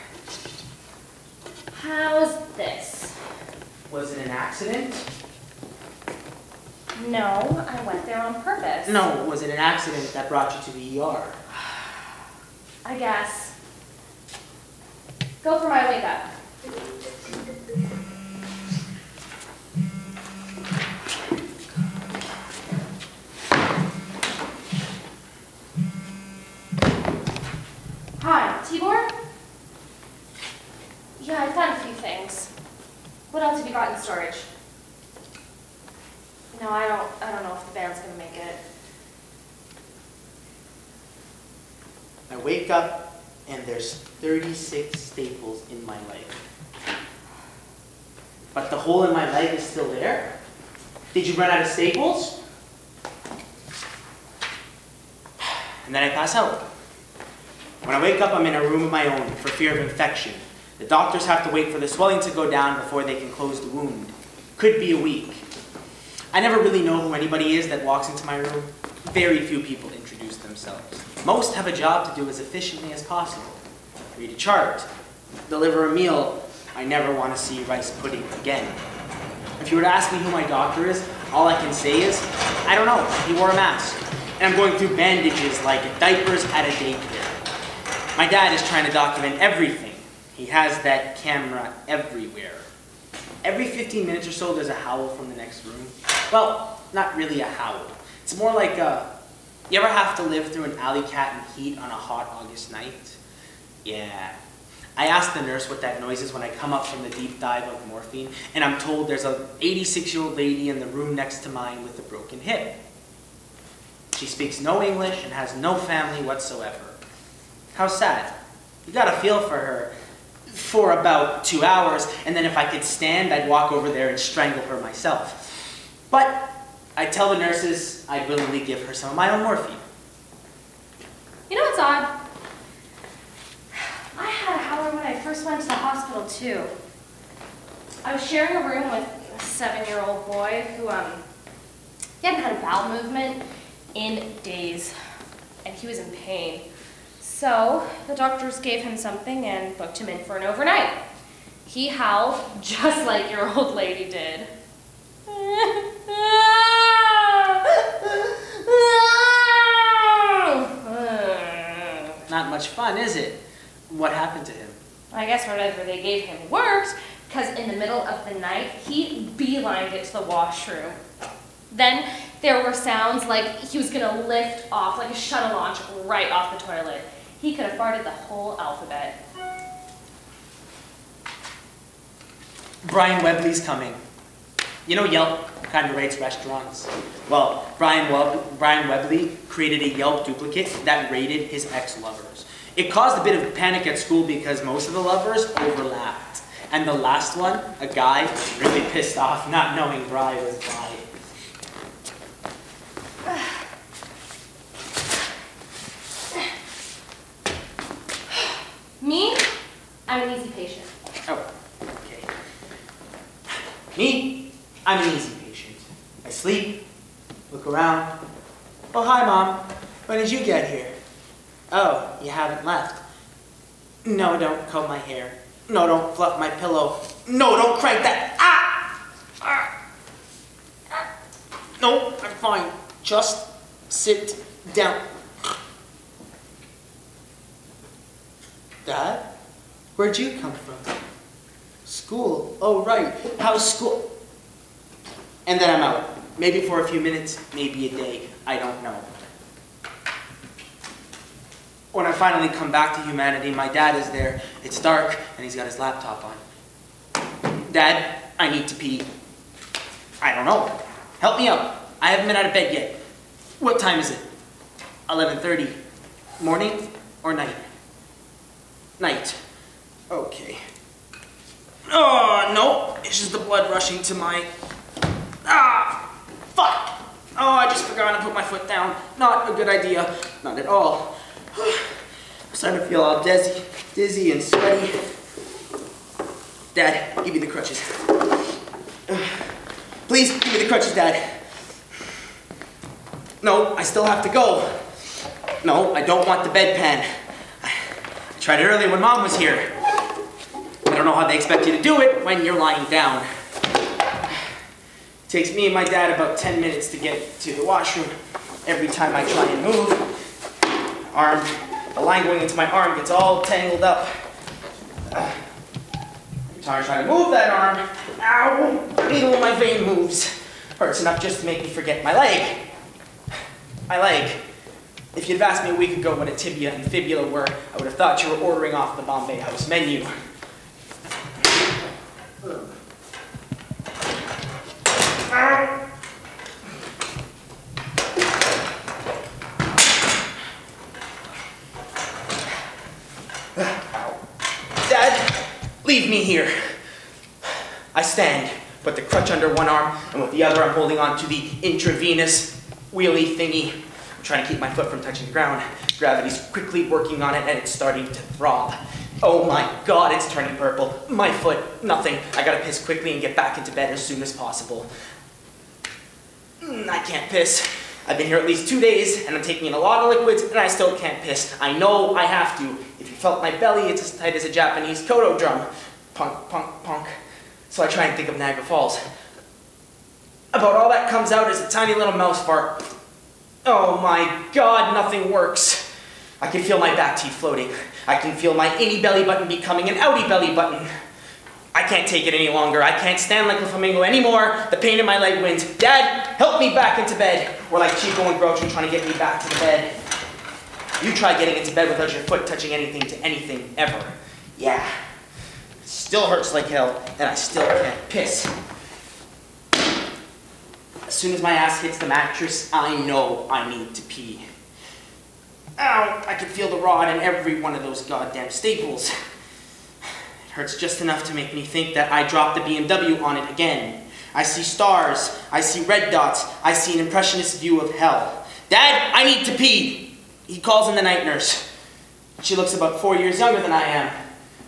How's this? Was it an accident? No, I went there on purpose. No, was it an accident that brought you to the ER? I guess. Go for my wake up. Hi, Tibor? Yeah, I found a few things. What else have you got in storage? No, I don't know if the band's gonna make it. I wake up and there's 36 staples in my leg. But the hole in my leg is still there? Did you run out of staples? And then I pass out. When I wake up, I'm in a room of my own for fear of infection. The doctors have to wait for the swelling to go down before they can close the wound. Could be a week. I never really know who anybody is that walks into my room. Very few people introduce themselves. Most have a job to do as efficiently as possible. Read a chart, deliver a meal. I never want to see rice pudding again. If you were to ask me who my doctor is, all I can say is, I don't know, he wore a mask. And I'm going through bandages like diapers at a daycare. My dad is trying to document everything. He has that camera everywhere. Every 15 minutes or so, there's a howl from the next room. Well, not really a howl. It's more like you ever have to live through an alley cat in heat on a hot August night? Yeah. I asked the nurse what that noise is when I come up from the deep dive of morphine, and I'm told there's an 86-year-old lady in the room next to mine with a broken hip. She speaks no English and has no family whatsoever. How sad. You gotta feel for her. For about 2 hours, and then if I could stand, I'd walk over there and strangle her myself. But I tell the nurses I'd willingly give her some of my own morphine. You know what's odd? I had a howler when I first went to the hospital too. I was sharing a room with a 7-year-old boy who he hadn't had a bowel movement in days, and he was in pain. So the doctors gave him something and booked him in for an overnight. He howled just like your old lady did. Not much fun, is it? What happened to him? I guess whatever they gave him worked, because in the middle of the night, he beelined it to the washroom. Then there were sounds like he was gonna lift off, like a shuttle launch, right off the toilet. He could have farted the whole alphabet. Brian Webley's coming. You know Yelp kind of rates restaurants? Well, Brian Webley created a Yelp duplicate that rated his ex-lovers. It caused a bit of panic at school because most of the lovers overlapped. And the last one, a guy, really pissed off not knowing Brian was bi. Me? I'm an easy patient. Oh, okay. Me? I'm an easy patient. I sleep, look around. Oh, hi, Mom. When did you get here? Oh, you haven't left. No, don't comb my hair. No, don't fluff my pillow. No, don't crank that. Ah! No, I'm fine. Just sit down. Dad? Where'd you come from? School. Oh, right. How's school? And then I'm out. Maybe for a few minutes, maybe a day. I don't know. When I finally come back to humanity, my dad is there. It's dark, and he's got his laptop on. Dad, I need to pee. I don't know. Help me out. I haven't been out of bed yet. What time is it? 11:30. Morning or night? Night. Okay. Oh, no. It's just the blood rushing to my... Ah! Fuck! Oh, I just forgot to put my foot down. Not a good idea. Not at all. I'm starting to feel all dizzy and sweaty. Dad, give me the crutches. Please, give me the crutches, Dad. No, I still have to go. No, I don't want the bedpan. I tried it earlier when Mom was here. I don't know how they expect you to do it when you're lying down. It takes me and my dad about 10 minutes to get to the washroom. Every time I try and move, the line going into my arm gets all tangled up. Every time I try to move that arm, ow, the needle in my vein moves. Hurts enough just to make me forget my leg. My leg. If you'd asked me a week ago what a tibia and fibula were, I would have thought you were ordering off the Bombay House menu. Dad, leave me here. I stand, put the crutch under one arm, and with the other I'm holding on to the intravenous wheelie thingy. I'm trying to keep my foot from touching the ground. Gravity's quickly working on it, and it's starting to throb. Oh my God, it's turning purple. My foot, nothing. I gotta piss quickly and get back into bed as soon as possible. I can't piss. I've been here at least 2 days, and I'm taking in a lot of liquids, and I still can't piss. I know I have to. If you felt my belly, it's as tight as a Japanese koto drum. Punk, punk, punk. So I try and think of Niagara Falls. About all that comes out is a tiny little mouse fart. Oh my God, nothing works. I can feel my back teeth floating. I can feel my innie belly button becoming an outie belly button. I can't take it any longer. I can't stand like a flamingo anymore. The pain in my leg wins. Dad, help me back into bed. We're like Chico and Groucho trying to get me back to the bed. You try getting into bed without your foot touching anything to anything ever. Yeah. It still hurts like hell, and I still can't piss. As soon as my ass hits the mattress, I know I need to pee. Ow, I can feel the rod in every one of those goddamn staples. It hurts just enough to make me think that I dropped the BMW on it again. I see stars, I see red dots, I see an impressionist view of hell. Dad, I need to pee! He calls in the night nurse. She looks about 4 years younger than I am.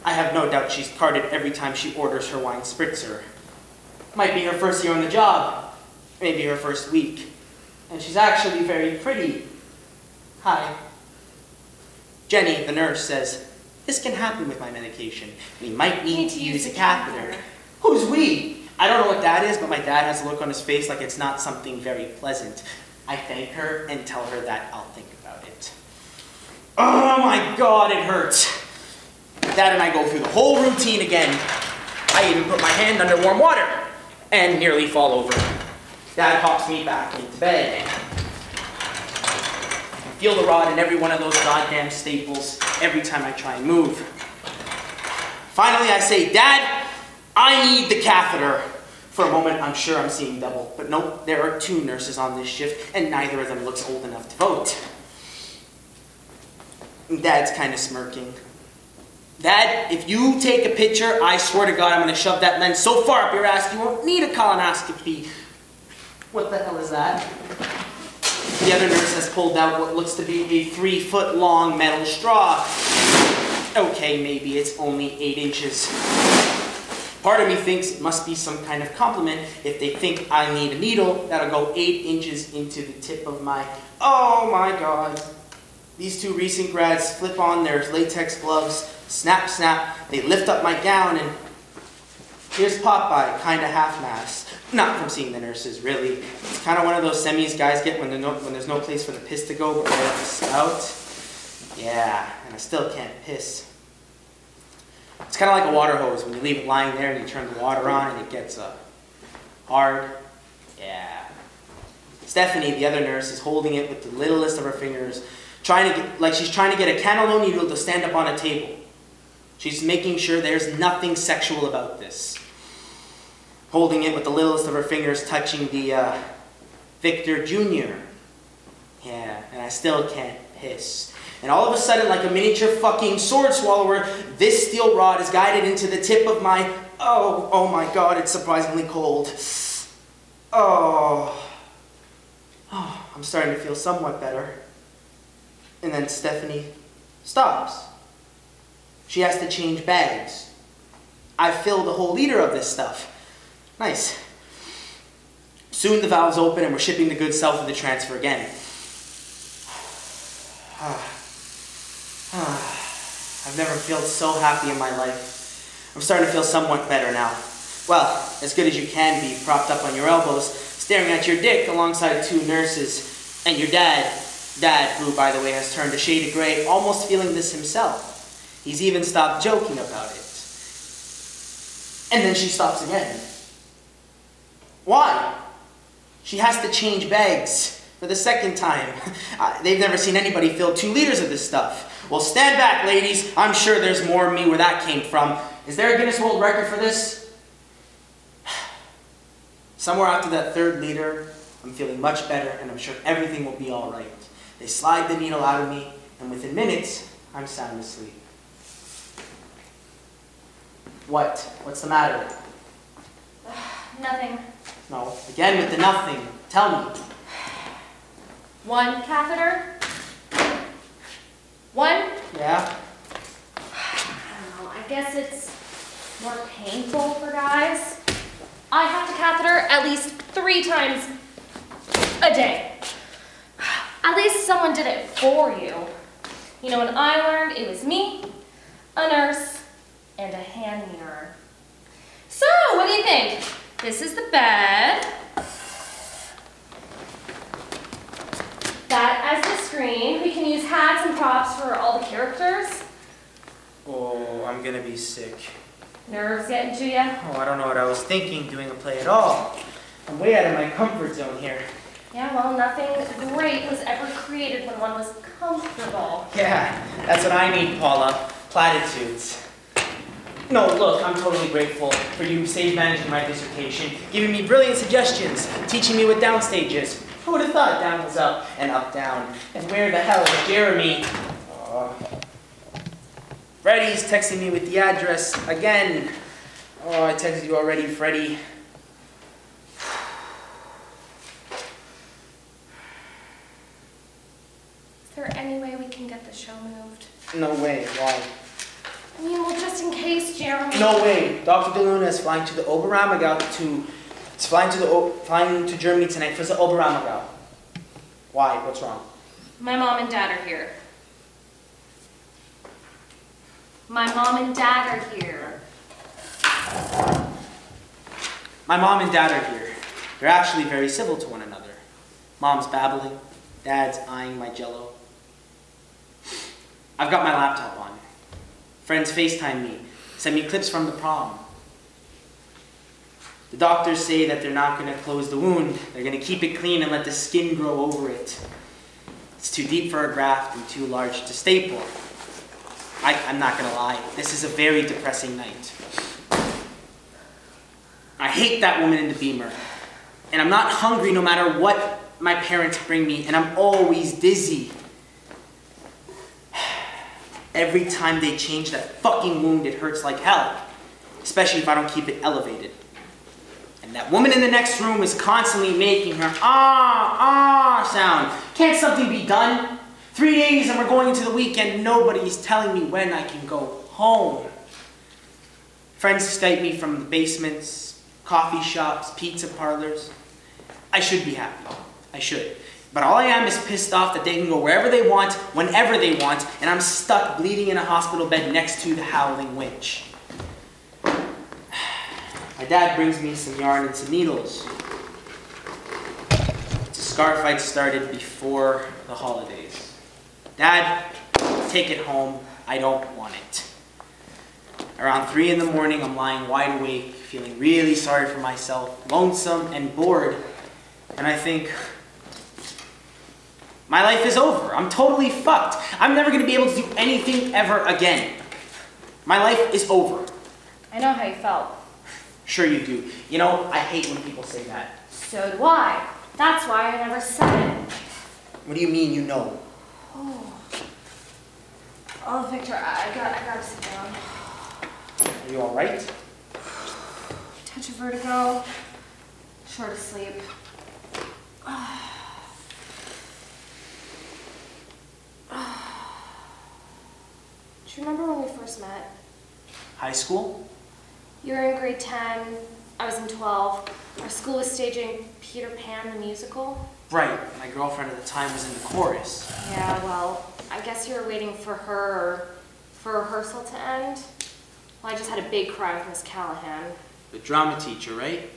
I have no doubt she's carded every time she orders her wine spritzer. Might be her first year on the job, maybe her first week. And she's actually very pretty. Hi. Jenny, the nurse, says, this can happen with my medication. We might need to use a catheter. Who's we? I don't know what that is, but my dad has a look on his face like it's not something very pleasant. I thank her and tell her that I'll think about it. Oh my God, it hurts. Dad and I go through the whole routine again. I even put my hand under warm water and nearly fall over. Dad hops me back into bed. I feel the rod in every one of those goddamn staples every time I try and move. Finally, I say, Dad, I need the catheter. For a moment, I'm sure I'm seeing double. But nope, there are 2 nurses on this shift, and neither of them looks old enough to vote. And Dad's kind of smirking. Dad, if you take a picture, I swear to God, I'm going to shove that lens so far up your ass you won't need a colonoscopy. What the hell is that? The other nurse has pulled out what looks to be a 3-foot-long metal straw. Okay, maybe it's only 8 inches. Part of me thinks it must be some kind of compliment if they think I need a needle that'll go 8 inches into the tip of my... Oh my God. These 2 recent grads flip on their latex gloves, snap, snap, they lift up my gown, and here's Popeye, kind of half-mast. Not from seeing the nurses, really. It's kind of one of those semis guys get when there's no place for the piss to go, but right at the spout. Yeah, and I still can't piss. It's kind of like a water hose. When you leave it lying there and you turn the water on and it gets hard. Yeah. Stephanie, the other nurse, is holding it with the littlest of her fingers, she's trying to get a cannelloni needle to stand up on a table. She's making sure there's nothing sexual about this. Holding it with the littlest of her fingers, touching the Victor Jr. Yeah, and I still can't piss. And all of a sudden, like a miniature fucking sword swallower, this steel rod is guided into the tip of my... Oh my God, it's surprisingly cold. Oh, I'm starting to feel somewhat better. And then Stephanie stops. She has to change bags. I filled a whole liter of this stuff. Nice. Soon the valves open and we're shipping the goods south of the transfer again. I've never felt so happy in my life. I'm starting to feel somewhat better now. Well, as good as you can be, propped up on your elbows, staring at your dick alongside 2 nurses, and your dad, who, by the way, has turned a shade of gray, almost feeling this himself. He's even stopped joking about it. And then she stops again. Why? She has to change bags for the second time. They've never seen anybody fill 2 liters of this stuff. Well, stand back, ladies. I'm sure there's more of me where that came from. Is there a Guinness World Record for this? Somewhere after that 3rd liter, I'm feeling much better, and I'm sure everything will be all right. They slide the needle out of me, and within minutes, I'm sound asleep. What? What's the matter? Nothing. No, again with the nothing. Tell me. 1 catheter. 1? Yeah? I don't know, I guess it's more painful for guys. I have to catheter at least 3 times a day. At least someone did it for you. You know, when I learned, it was me, a nurse, and a hand mirror. So, what do you think? This is the bed. That as the screen. We can use hats and props for all the characters. Oh, I'm gonna be sick. Nerves getting to you? Oh, I don't know what I was thinking doing a play at all. I'm way out of my comfort zone here. Yeah, well, nothing great was ever created when one was comfortable. Yeah, that's what I need, Paula. Platitudes. No, look, I'm totally grateful for you stage managing my dissertation, giving me brilliant suggestions, teaching me what downstage is. Who would have thought down was up and up down? And where the hell is Jeremy? Freddie's texting me with the address again. Oh, I texted you already, Freddie. Is there any way we can get the show moved? No way, why? I mean, well, just in case, Jeremy. No way. Dr. DeLuna is flying to the Oberammergau flying to Germany tonight for the Oberammergau. Why? What's wrong? My mom and dad are here. My mom and dad are here. My mom and dad are here. They're actually very civil to one another. Mom's babbling. Dad's eyeing my jello. I've got my laptop on. Friends FaceTime me, send me clips from the prom. The doctors say that they're not going to close the wound. They're going to keep it clean and let the skin grow over it. It's too deep for a graft and too large to staple. I'm not going to lie. This is a very depressing night. I hate that woman in the Beamer. And I'm not hungry no matter what my parents bring me. And I'm always dizzy. Every time they change that fucking wound, it hurts like hell. Especially if I don't keep it elevated. And that woman in the next room is constantly making her sound. Can't something be done? 3 days and we're going into the weekend. Nobody's telling me when I can go home. Friends Skype me from the basements, coffee shops, pizza parlors. I should be happy. I should. But all I am is pissed off that they can go wherever they want, whenever they want, and I'm stuck bleeding in a hospital bed next to the howling witch. My dad brings me some yarn and some needles. It's a scar fight started before the holidays. Dad, take it home. I don't want it. Around 3 in the morning, I'm lying wide awake, feeling really sorry for myself, lonesome and bored, and I think, my life is over. I'm totally fucked. I'm never going to be able to do anything ever again. My life is over. I know how you felt. Sure you do. You know, I hate when people say that. So do I. That's why I never said it. What do you mean you know? Oh, Victor, I gotta sit down. Are you all right? Touch of vertigo. Short of sleep. Do you remember when we first met? High school? You were in grade 10, I was in 12. Our school was staging Peter Pan the musical. Right. My girlfriend at the time was in the chorus. Yeah, well, I guess you were waiting for her, for rehearsal to end. Well, I just had a big cry with Miss Callahan. The drama teacher, right?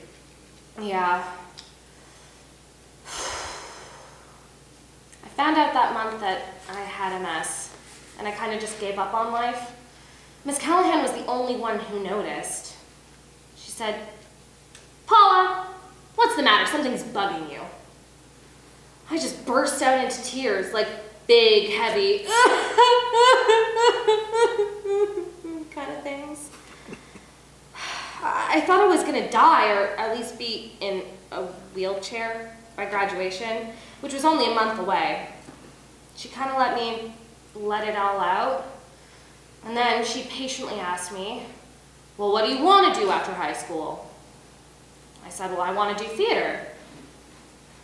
Yeah. I found out that month that I had MS, and I kind of just gave up on life. Miss Callahan was the only one who noticed. said, "Paula, what's the matter? Something's bugging you." I just burst out into tears, like big, heavy kind of things. I thought I was gonna die, or at least be in a wheelchair by graduation, which was only a month away. She kind of let me let it all out. And then she patiently asked me, "Well, what do you want to do after high school?" I said, "Well, I want to do theater.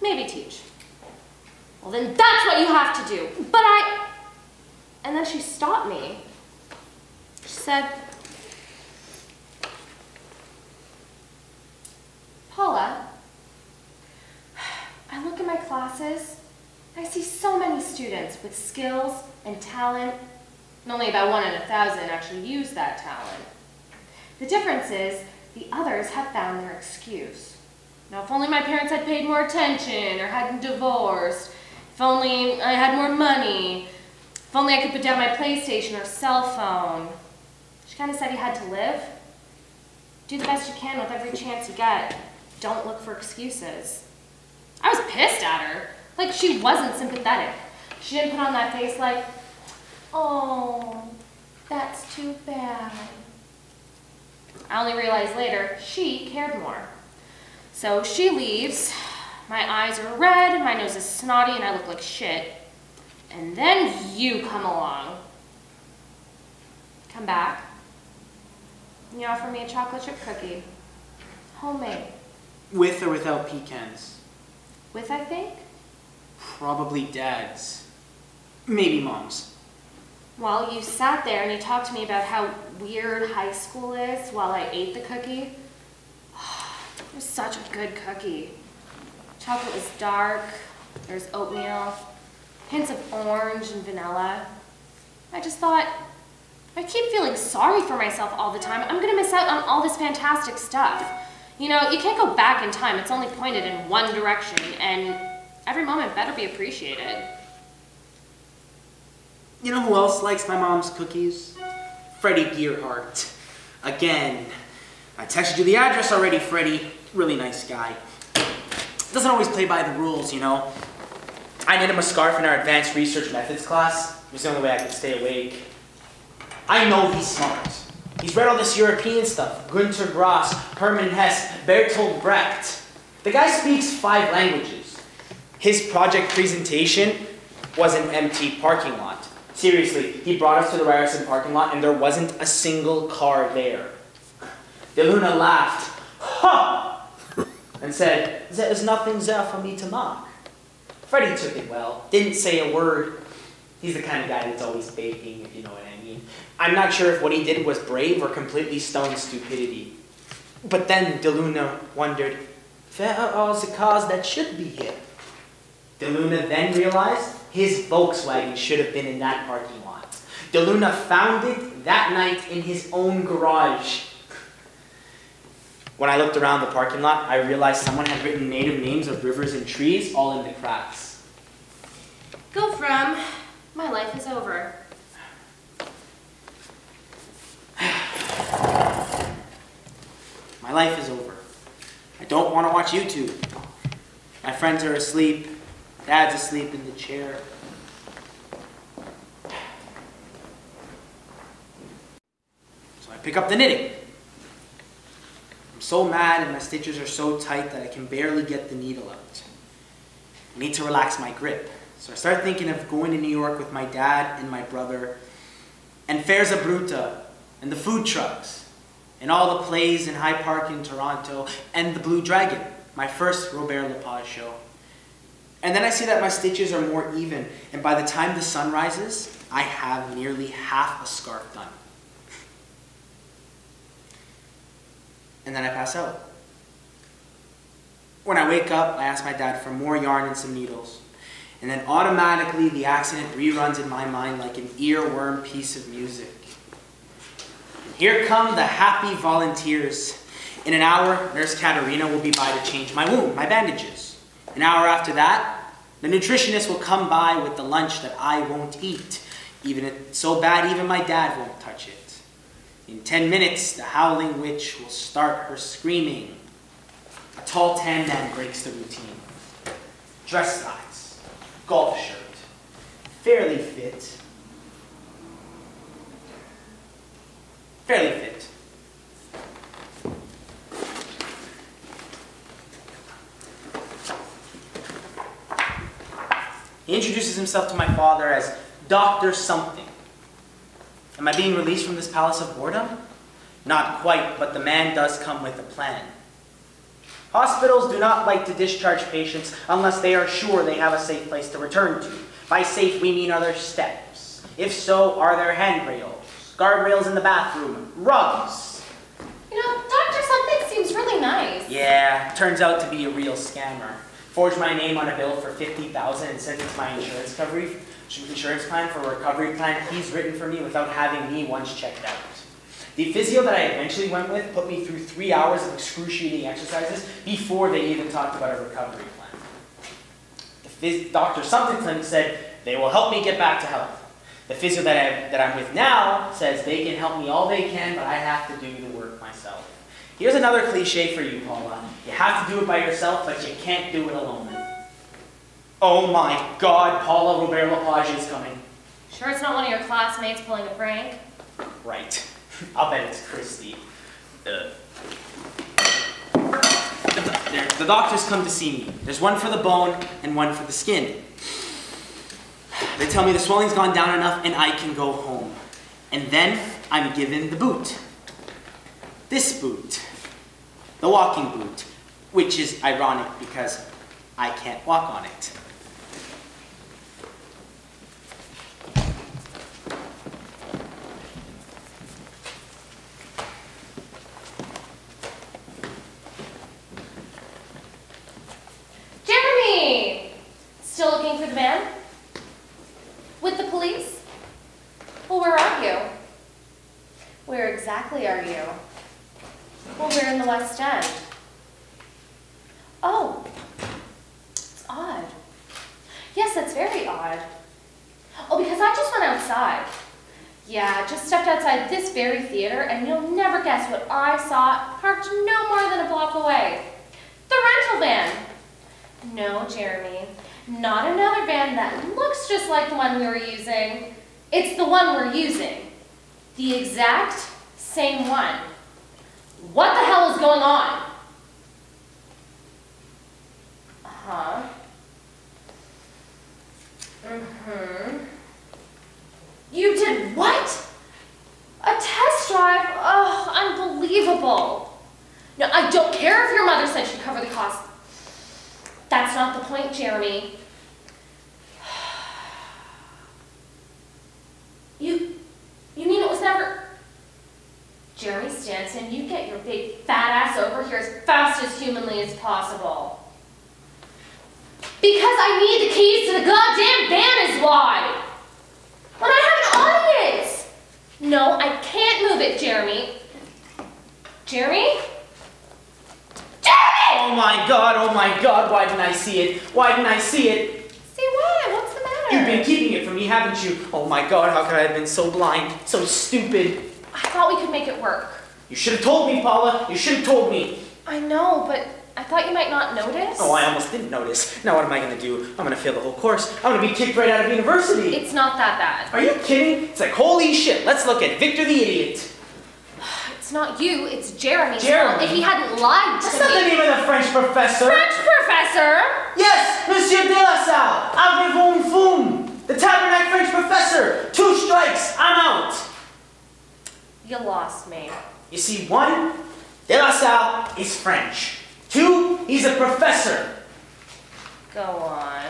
Maybe teach." "Well, then that's what you have to do." And then she stopped me. She said, "Paula, I look at my classes, and I see so many students with skills and talent, and only about 1 in 1,000 actually use that talent. The difference is the others have found their excuse. Now, if only my parents had paid more attention or hadn't divorced, if only I had more money, if only I could put down my PlayStation or cell phone." She kind of said you had to live. Do the best you can with every chance you get. Don't look for excuses. I was pissed at her. Like, she wasn't sympathetic. She didn't put on that face like, "Oh, that's too bad." I only realized later she cared more. So she leaves. My eyes are red, my nose is snotty, and I look like shit. And then you come along. Come back. And you offer me a chocolate chip cookie. Homemade. With or without pecans? With, I think? Probably Dad's. Maybe Mom's. Well, you sat there and you talked to me about how weird high school is while I ate the cookie. It was such a good cookie. Chocolate was dark, there's oatmeal, hints of orange and vanilla. I just thought, I keep feeling sorry for myself all the time. I'm gonna miss out on all this fantastic stuff. You know, you can't go back in time. It's only pointed in one direction, and every moment better be appreciated. You know who else likes my mom's cookies? Freddie Gearhart. Again, I texted you the address already, Freddie. Really nice guy. Doesn't always play by the rules, you know. I knit him a scarf in our advanced research methods class. It was the only way I could stay awake. I know he's smart. He's read all this European stuff. Günter Grass, Hermann Hesse, Bertolt Brecht. The guy speaks 5 languages. His project presentation was an empty parking lot. Seriously, he brought us to the Ryerson parking lot and there wasn't a single car there. De Luna laughed, ha! And said, "There is nothing there for me to mock." Freddie took it well, didn't say a word. He's the kind of guy that's always baking, if you know what I mean. I'm not sure if what he did was brave or completely stone stupidity. But then De Luna wondered, where are all the cars that should be here? De Luna then realized his Volkswagen should have been in that parking lot. De Luna found it that night in his own garage. When I looked around the parking lot, I realized someone had written native names of rivers and trees all in the cracks. Go from, my life is over. My life is over. I don't want to watch YouTube. My friends are asleep. Dad's asleep in the chair. So I pick up the knitting. I'm so mad and my stitches are so tight that I can barely get the needle out. I need to relax my grip. So I start thinking of going to New York with my dad and my brother, and Ferza Bruta, and the food trucks, and all the plays in High Park in Toronto, and the Blue Dragon, my first Robert Lepage show. And then I see that my stitches are more even, and by the time the sun rises, I have nearly half a scarf done. And then I pass out. When I wake up, I ask my dad for more yarn and some needles. And then automatically the accident reruns in my mind like an earworm piece of music. And here come the happy volunteers. In an hour, Nurse Katerina will be by to change my wound, my bandages. An hour after that, the nutritionist will come by with the lunch that I won't eat. Even if it's so bad, even my dad won't touch it. In 10 minutes, the howling witch will start her screaming. A tall tan man breaks the routine. Dress size, golf shirt, fairly fit. Fairly fit. He introduces himself to my father as Dr. Something. Am I being released from this palace of boredom? Not quite, but the man does come with a plan. Hospitals do not like to discharge patients unless they are sure they have a safe place to return to. By safe, we mean are there steps? If so, are there handrails, guardrails in the bathroom, rugs? You know, Dr. Something seems really nice. Yeah, turns out to be a real scammer. Forged my name on a bill for $50,000 and sent it to my insurance plan for a recovery plan he's written for me without having me once checked out. The physio that I eventually went with put me through 3 hours of excruciating exercises before they even talked about a recovery plan. Dr. Something Clinic said they will help me get back to health. The physio that I'm with now says they can help me all they can, but I have to do the work myself. Here's another cliche for you, Paula. You have to do it by yourself, but you can't do it alone. Oh my God, Paula, Robert Lepage is coming. Sure it's not one of your classmates pulling a prank? Right. I'll bet it's Christy. The doctors come to see me. There's one for the bone and one for the skin. They tell me the swelling's gone down enough and I can go home. And then I'm given the boot. This boot. The walking boot. Which is ironic because I can't walk on it. Jeremy! Still looking for the man? With the police? Well, where are you? Where exactly are you? Well, we're in the West End. Oh, it's odd. Yes, that's very odd. Oh, because I just went outside. Yeah, just stepped outside this very theater, and you'll never guess what I saw parked no more than a block away. The rental van. No, Jeremy, not another van that looks just like the one we were using. It's the one we're using. The exact same one. What the hell is going on? Uh-huh. Mm-hmm. You did what? A test drive? Oh, unbelievable. No, I don't care if your mother said she'd cover the cost. That's not the point, Jeremy. You mean it was never... Jeremy Stanton, you get your big fat ass over here as fast as humanly as possible. Because I need the keys to the goddamn van is why. When I have an audience. No, I can't move it, Jeremy. Jeremy? Jeremy! Oh my God, why didn't I see it? Why didn't I see it? See what? What's the matter? You've been keeping it from me, haven't you? Oh my God, how could I have been so blind, so stupid? I thought we could make it work. You should have told me, Paula. You should have told me. I know, but I thought you might not notice. Oh, I almost didn't notice. Now what am I going to do? I'm going to fail the whole course. I'm going to be kicked right out of university. It's not that bad. Are you kidding? It's like, holy shit, let's look at Victor the Idiot. It's not you, it's Jeremy. Jeremy? If he hadn't lied to me... That's not the name of the French professor. French professor? Yes, Monsieur de la Salle. Avez-vous un fum? The Tabernacle French professor. 2 strikes, I'm out. You lost me. You see, 1, de la Salle is French. 2, he's a professor. Go on.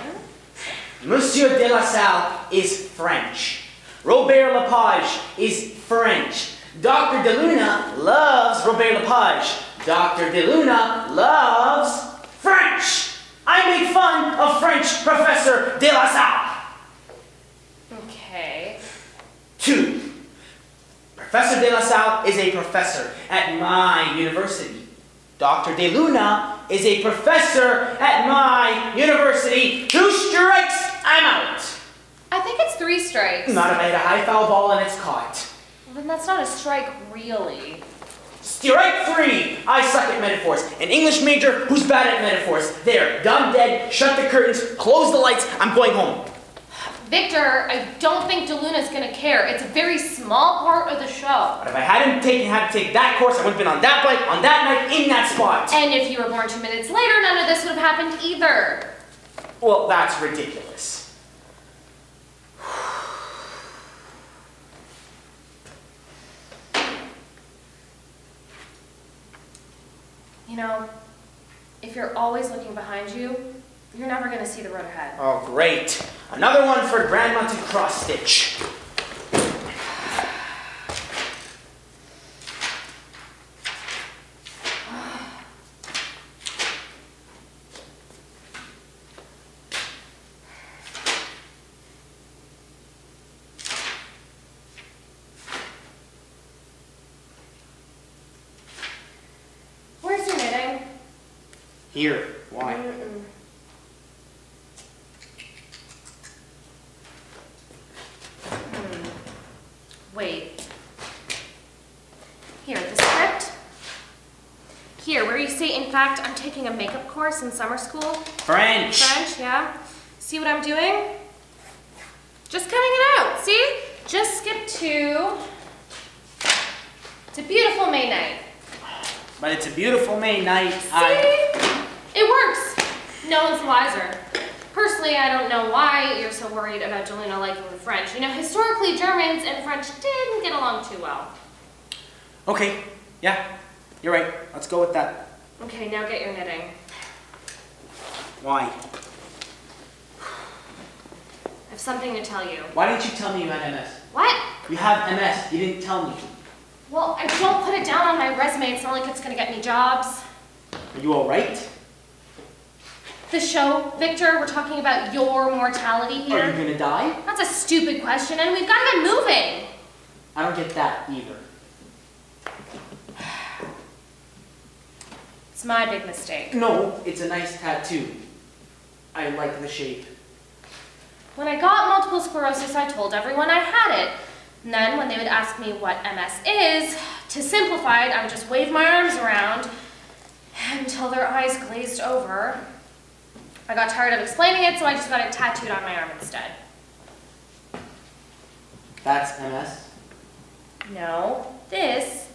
Monsieur de la Salle is French. Robert Lepage is French. Dr. de Luna loves Robert Lepage. Dr. de Luna loves French. I make fun of French Professor de la Salle. Okay. 2. Professor de la Salle is a professor at my university. Dr. de Luna is a professor at my university. 2 strikes, I'm out. I think it's 3 strikes. Not if I hit a high foul ball and it's caught. Then that's not a strike, really. Strike 3! I suck at metaphors. An English major who's bad at metaphors. There, dumb dead, shut the curtains, close the lights, I'm going home. Victor, I don't think DeLuna's gonna care. It's a very small part of the show. But if I hadn't had to take that course, I wouldn't have been on that bike, on that night, in that spot. And if you were born 2 minutes later, none of this would have happened either. Well, that's ridiculous. You know, if you're always looking behind you, you're never going to see the road ahead. Oh, great. Another one for Grandma to cross-stitch. Where's your knitting? Here. Why? Wait. Here, the script. Here, where you say, in fact, I'm taking a makeup course in summer school. French. French, yeah. See what I'm doing? Just cutting it out, see? Just skip to... It's a beautiful May night. But it's a beautiful May night. See? It works. No one's wiser. Personally, I don't know why you're so worried about Deluna liking the French. You know, historically, Germans and French didn't get along too well. Okay, yeah, you're right. Let's go with that. Okay, now get your knitting. Why? I have something to tell you. Why didn't you tell me you had MS? What? You have MS. You didn't tell me. Well, I don't put it down on my resume. It's not like it's gonna get me jobs. Are you all right? The show, Victor, we're talking about your mortality here. Are you gonna die? That's a stupid question, and we've got to get moving. I don't get that either. It's my big mistake. No, it's a nice tattoo. I like the shape. When I got multiple sclerosis, I told everyone I had it. And then when they would ask me what MS is, to simplify it, I would just wave my arms around until their eyes glazed over. I got tired of explaining it, so I just got it tattooed on my arm instead. That's MS? No, this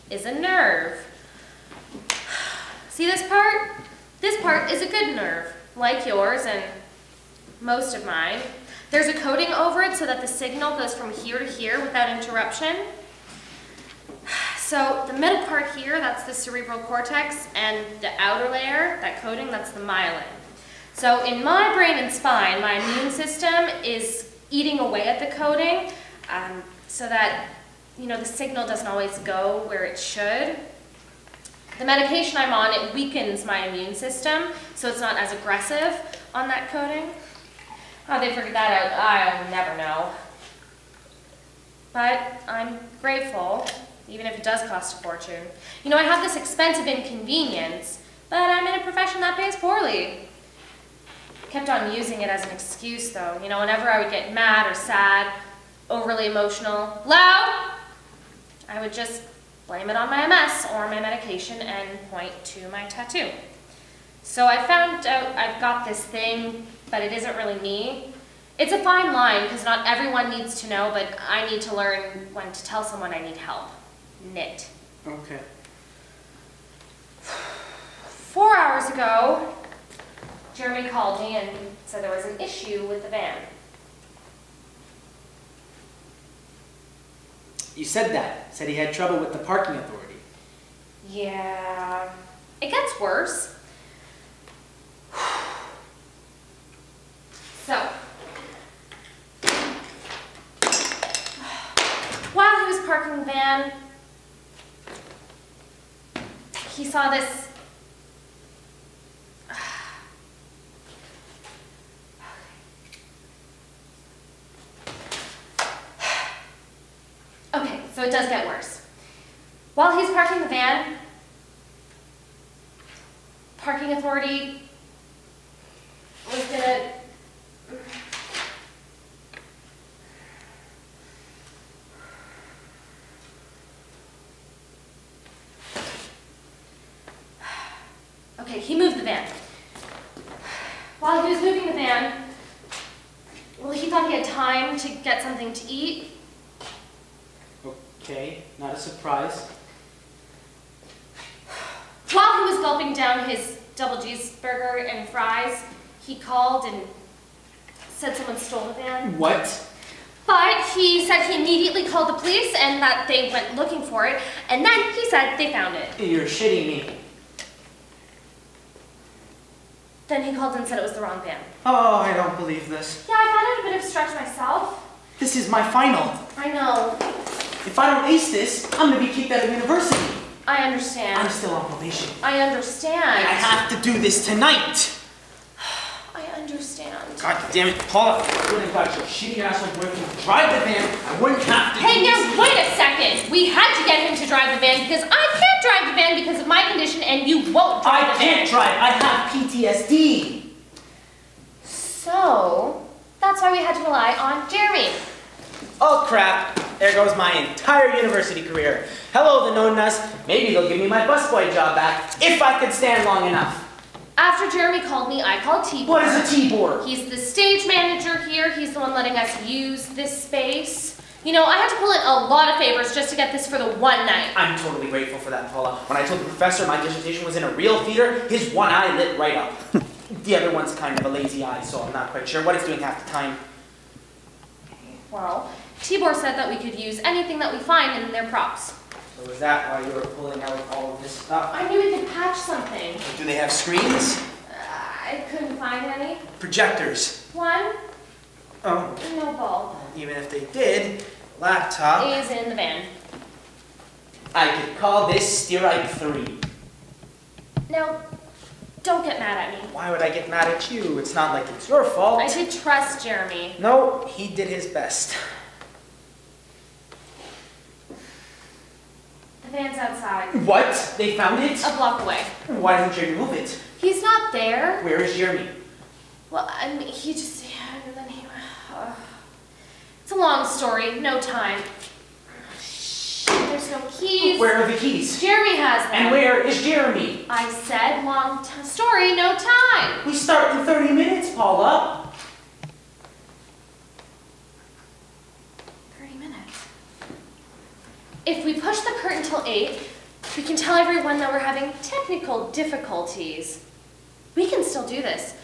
is a nerve. See this part? This part is a good nerve, like yours and most of mine. There's a coating over it so that the signal goes from here to here without interruption. So the middle part here, that's the cerebral cortex, and the outer layer, that coating, that's the myelin. So in my brain and spine, my immune system is eating away at the coating so that, you know, the signal doesn't always go where it should. The medication I'm on, it weakens my immune system, so it's not as aggressive on that coating. How they figured that out, I'll never know. But I'm grateful, even if it does cost a fortune. You know, I have this expensive inconvenience, but I'm in a profession that pays poorly. Kept on using it as an excuse, though. You know, whenever I would get mad or sad, overly emotional, loud, I would just blame it on my MS or my medication and point to my tattoo. So I found out I've got this thing, but it isn't really me. It's a fine line, because not everyone needs to know, but I need to learn when to tell someone I need help. Knit. Okay. 4 hours ago, Jeremy called me and said there was an issue with the van. You said that. Said he had trouble with the parking authority. Yeah, it gets worse. So, while he was parking the van, he saw this. Okay, so it does get worse. While he's parking the van, parking authority was gonna the van. While he was moving the van, well, he thought he had time to get something to eat. Okay, not a surprise. While he was gulping down his double cheeseburger and fries, he called and said someone stole the van. What? But he said he immediately called the police and that they went looking for it, and then he said they found it. You're shitting me. Then he called and said it was the wrong van. Oh, I don't believe this. Yeah, I found it a bit of a stretch myself. This is my final. I know. If I don't ace this, I'm gonna be kicked out of university. I understand. I'm still on probation. I understand. I have to do this tonight. I understand. God damn it, Paula. I wouldn't have got your shitty asshole boyfriend to drive the van. I wouldn't have to Hey, do now, this. wait a second. We had to get him to drive the van because I can't drive the van because of my condition and you won't drive the van. I can't drive. I have PTSD. So, that's why we had to rely on Jeremy. Oh crap, there goes my entire university career. Hello, the known-us. Maybe they'll give me my busboy job back, if I could stand long enough. After Jeremy called me, I called Tibor. What is a Tibor? He's the stage manager here. He's the one letting us use this space. You know, I had to pull in a lot of favors just to get this for the one night. I'm totally grateful for that, Paula. When I told the professor my dissertation was in a real theater, his one eye lit right up. The other one's kind of a lazy eye, so I'm not quite sure what it's doing half the time. Well, Tibor said that we could use anything that we find in their props. So is that why you were pulling out all of this stuff? I knew we could patch something. Do they have screens? I couldn't find any. Projectors? One, Oh. no bulb. Even if they did, laptop. Is in the van. I could call this Steerite 3. Now, don't get mad at me. Why would I get mad at you? It's not like it's your fault. I did trust Jeremy. No, he did his best. The van's outside. What? They found it? A block away. Why didn't Jeremy move it? He's not there. Where is Jeremy? Well, I mean, he just, and then he, it's a long story, no time. Shh, there's no keys. Where are the keys? Jeremy has them. And where is Jeremy? I said long story, no time. We start in 30 minutes, Paula. 30 minutes. If we push the curtain till 8, we can tell everyone that we're having technical difficulties. We can still do this.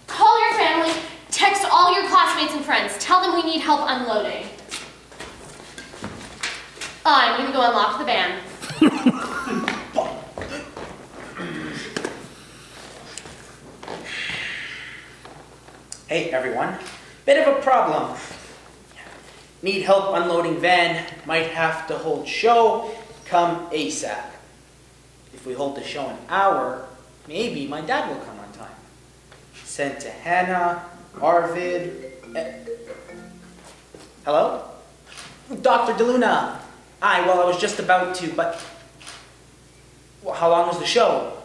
Call your family, text all your classmates and friends, tell them we need help unloading. I'm gonna go unlock the van. Hey everyone, bit of a problem. Need help unloading van, might have to hold show, come ASAP. If we hold the show an hour, maybe my dad will come on time. Sent to Hannah, Arvid, hello? Dr. DeLuna. Aye, well I was just about to, but well, how long was the show?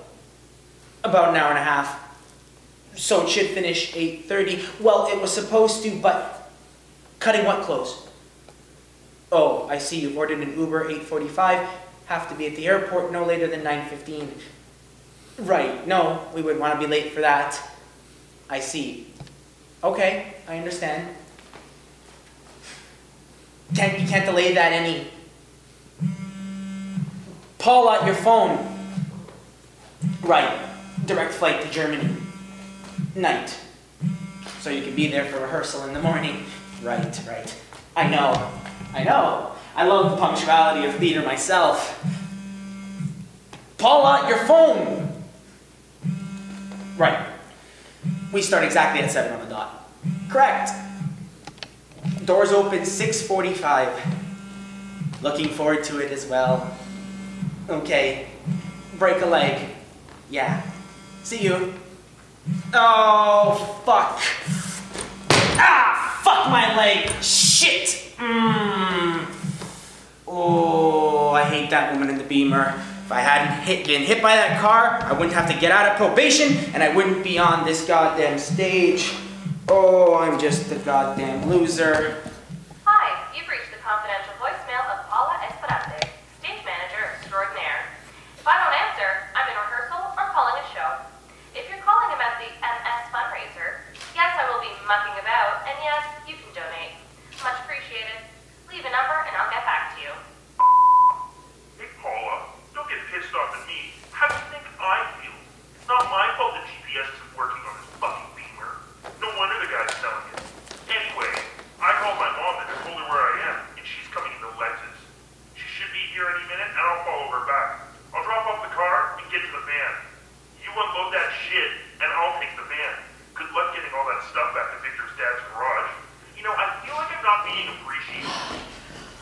About an hour and a half. So it should finish 8:30. Well, it was supposed to, but cutting what close? Oh, I see you've ordered an Uber 8:45. Have to be at the airport no later than 9:15. Right, no, we would want to be late for that. I see. Okay, I understand. You can't delay that any. Paula, your phone. Right, direct flight to Germany. Night. So you can be there for rehearsal in the morning. Right, right. I know. I love the punctuality of theater myself. Paula, your phone! Right. We start exactly at 7 on the dot. Correct. Doors open 6:45. Looking forward to it as well. Okay. Break a leg. Yeah. See you. Oh, fuck. Ah, fuck my leg. Shit. Oh, I hate that woman in the Beamer. If I hadn't been hit by that car, I wouldn't have to get out of probation, and I wouldn't be on this goddamn stage. Oh, I'm just a goddamn loser. Hi, you've reached the confidential voicemail of Paula Esperante, stage manager extraordinaire. If I don't answer, I'm in rehearsal or calling a show. here any minute and I'll follow her back. I'll drop off the car and get to the van. You unload that shit and I'll take the van. Good luck getting all that stuff back to Victor's dad's garage. You know, I feel like I'm not being appreciated.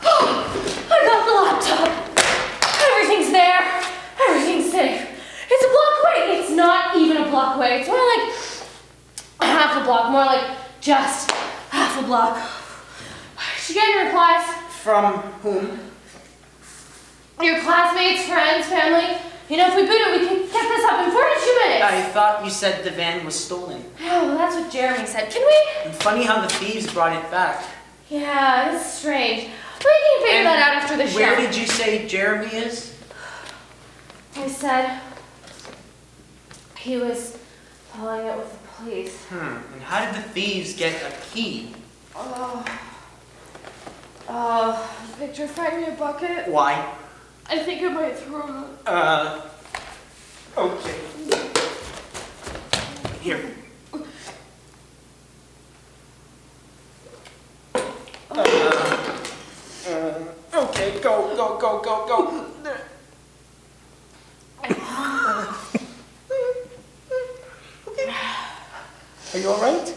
Oh, I got the laptop. Everything's there. Everything's safe. It's a block away. It's not even a block away. It's more like half a block. More like just half a block. Did you get your replies? From whom? Your classmates, friends, family. You know, if we boot it, we can get this up in 42 minutes. I thought you said the van was stolen. Oh, well, that's what Jeremy said. Can we? And funny how the thieves brought it back. Yeah, it's strange. We can figure that out after the show. Where did you say Jeremy is? I said he was following it with the police. And how did the thieves get a key? Victor, find me a bucket. Why? I think I might throw him. Okay. Here. Okay, go. Okay. Are you all right?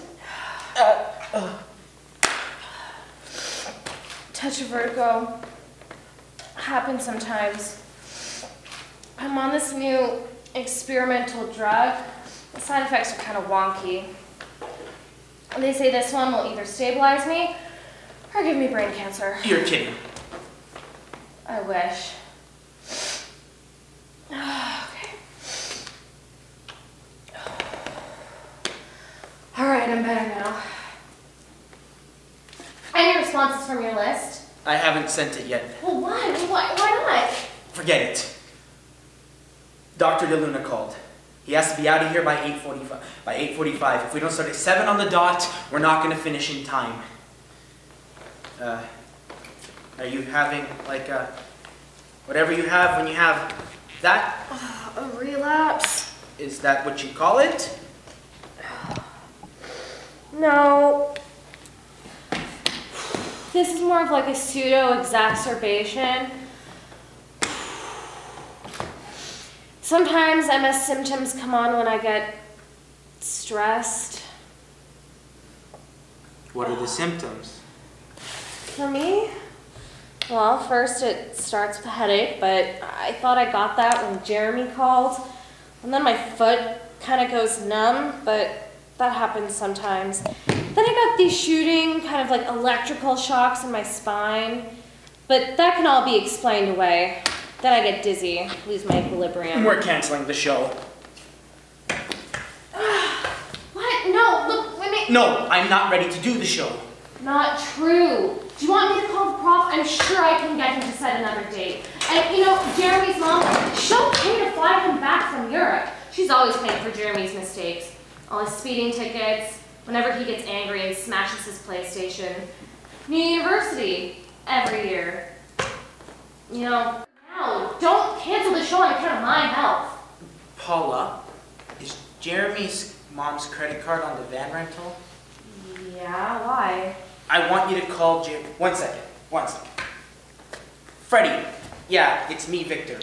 Touch of vertigo happens sometimes. I'm on this new experimental drug. The side effects are kind of wonky. They say this one will either stabilize me or give me brain cancer. You're kidding. I wish. Okay. All right, I'm better now. Any responses from your list? I haven't sent it yet. Well, why? Why not? Forget it. Dr. DeLuna called. He has to be out of here by 8:45. By 8:45. If we don't start at 7 on the dot, we're not going to finish in time. Are you having, like, whatever you have when you have that? A relapse? Is that what you call it? No. This is more of like a pseudo-exacerbation. Sometimes MS symptoms come on when I get stressed. What are the symptoms? For me? Well, first it starts with a headache, but I thought I got that when Jeremy called. And then my foot kind of goes numb, but that happens sometimes. Then I got these shooting, kind of like electrical shocks in my spine, but that can all be explained away. Then I get dizzy, lose my equilibrium. We're canceling the show. What? No, look, let me... No, I'm not ready to do the show. Not true. Do you want me to call the prof? I'm sure I can get him to set another date. And you know, Jeremy's mom, she'll pay to fly him back from Europe. She's always paying for Jeremy's mistakes. All his speeding tickets, whenever he gets angry and smashes his PlayStation. New university, every year. You know, no, don't cancel the show on account of my health. Paula, is Jeremy's mom's credit card on the van rental? Yeah, why? I want you to call Jim. One second. Freddie. Yeah, it's me, Victor.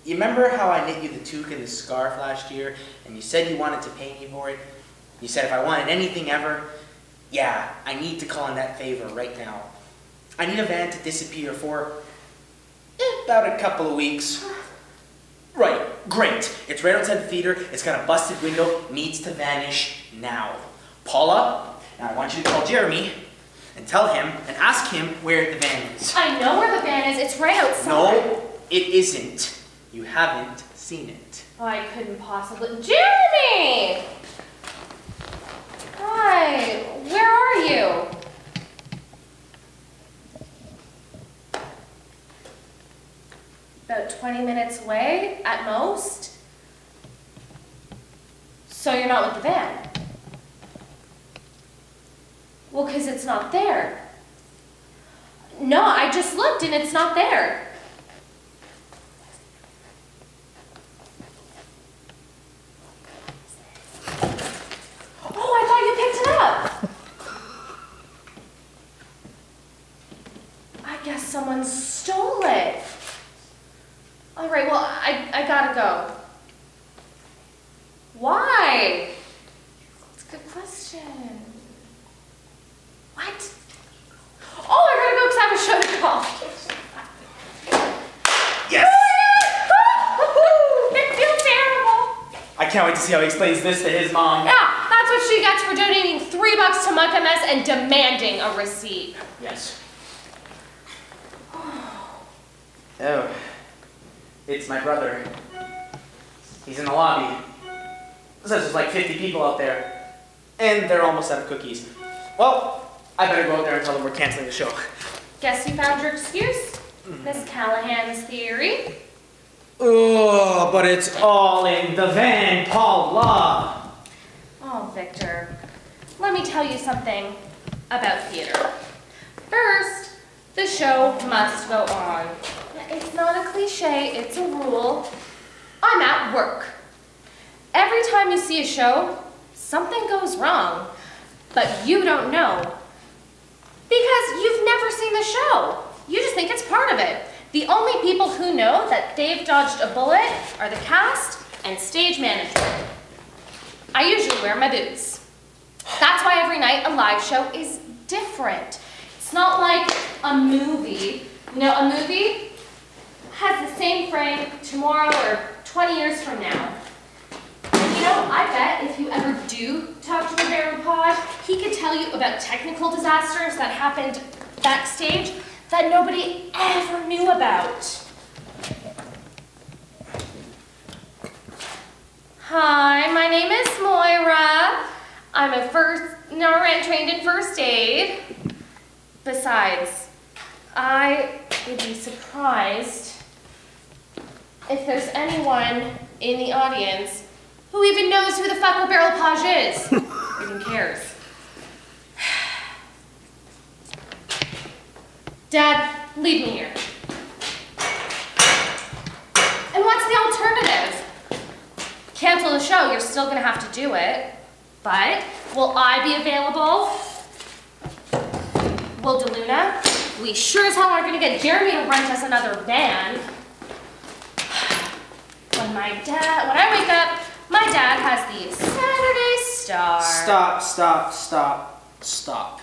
You remember how I knit you the toque and the scarf last year, and you said you wanted to pay me for it? You said if I wanted anything ever, yeah, I need to call in that favor right now. I need a van to disappear for about a couple of weeks. Right, great. It's right outside the theater, it's got a busted window, needs to vanish now. Paula, now I want you to call Jeremy and tell him and ask him where the van is. I know where the van is, it's right outside. No, it isn't. You haven't seen it. Oh, I couldn't possibly. Jeremy! Hi, where are you? About 20 minutes away, at most. So you're not with the van? Well, because it's not there. No, I just looked and it's not there. Oh, I thought you picked it up. I guess someone stole it. All right, well, I gotta go. Why? That's a good question. What? Oh, I gotta go because I have a show to call. Yes! It feels terrible. I can't wait to see how he explains this to his mom. Yeah, that's what she gets for donating $3 to Monkey Mess and demanding a receipt. Yes. Oh, it's my brother. He's in the lobby. Says there's like 50 people out there, and they're almost out of cookies. Well, I better go out there and tell them we're canceling the show. Guess you found your excuse? Miss Callahan's theory? Oh, but it's all in the van, Paula. Oh, Victor, let me tell you something about theater. First, the show must go on. It's not a cliche, it's a rule. I'm at work. Every time you see a show, something goes wrong, but you don't know. Because you've never seen the show. You just think it's part of it. The only people who know that they've dodged a bullet are the cast and stage management. I usually wear my boots. That's why every night a live show is different. It's not like a movie. You know, a movie has the same frame tomorrow or 20 years from now. And you know, I bet if you ever do talk to the Lepage, he could tell you about technical disasters that happened backstage that nobody ever knew about. Hi, my name is Moira. I'm a RN trained in first aid. Besides, I would be surprised if there's anyone in the audience who even knows who the fuck a Lepage is. Or even cares. Dad, leave me here. And what's the alternative? Cancel the show, you're still gonna have to do it. But will I be available? Will DeLuna? We sure as hell aren't gonna get Jeremy to rent us another van. When I wake up, my dad has the Saturday Star. Stop.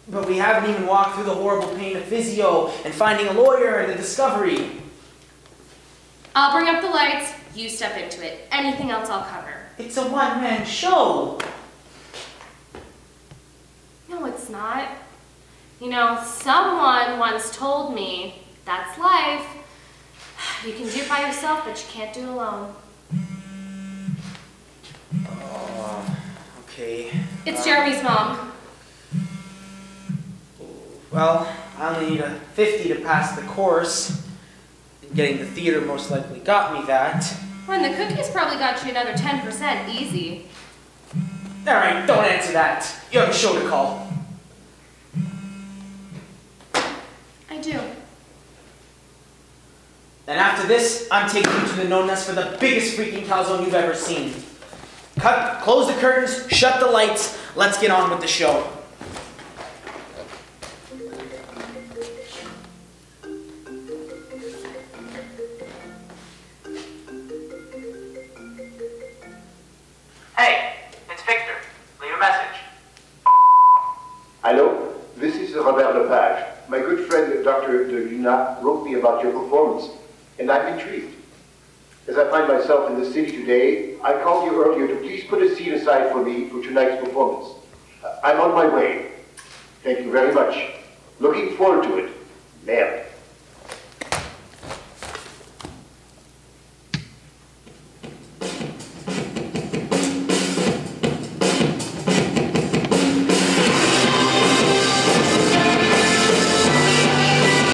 But we haven't even walked through the horrible pain of physio and finding a lawyer and the discovery. I'll bring up the lights, you step into it. Anything else I'll cover. It's a one-man show. No, it's not. You know, someone once told me, that's life. You can do it by yourself, but you can't do it alone. Okay. It's Jeremy's mom. Well, I only need a 50 to pass the course. Getting the theater most likely got me that. When the cookies probably got you another 10% easy. All right, don't answer that. You have a show to call. I do. And after this, I'm taking you to the no-nest for the biggest freaking calzone you've ever seen. Close the curtains, shut the lights, let's get on with the show. Hey, it's Victor. Leave a message. Hello, this is Robert Lepage. My good friend Dr. de Luna wrote me about your performance, and I'm intrigued. As I find myself in the city today, I called you earlier to please put a seat aside for me for tonight's performance. I'm on my way. Thank you very much. Looking forward to it. Merde.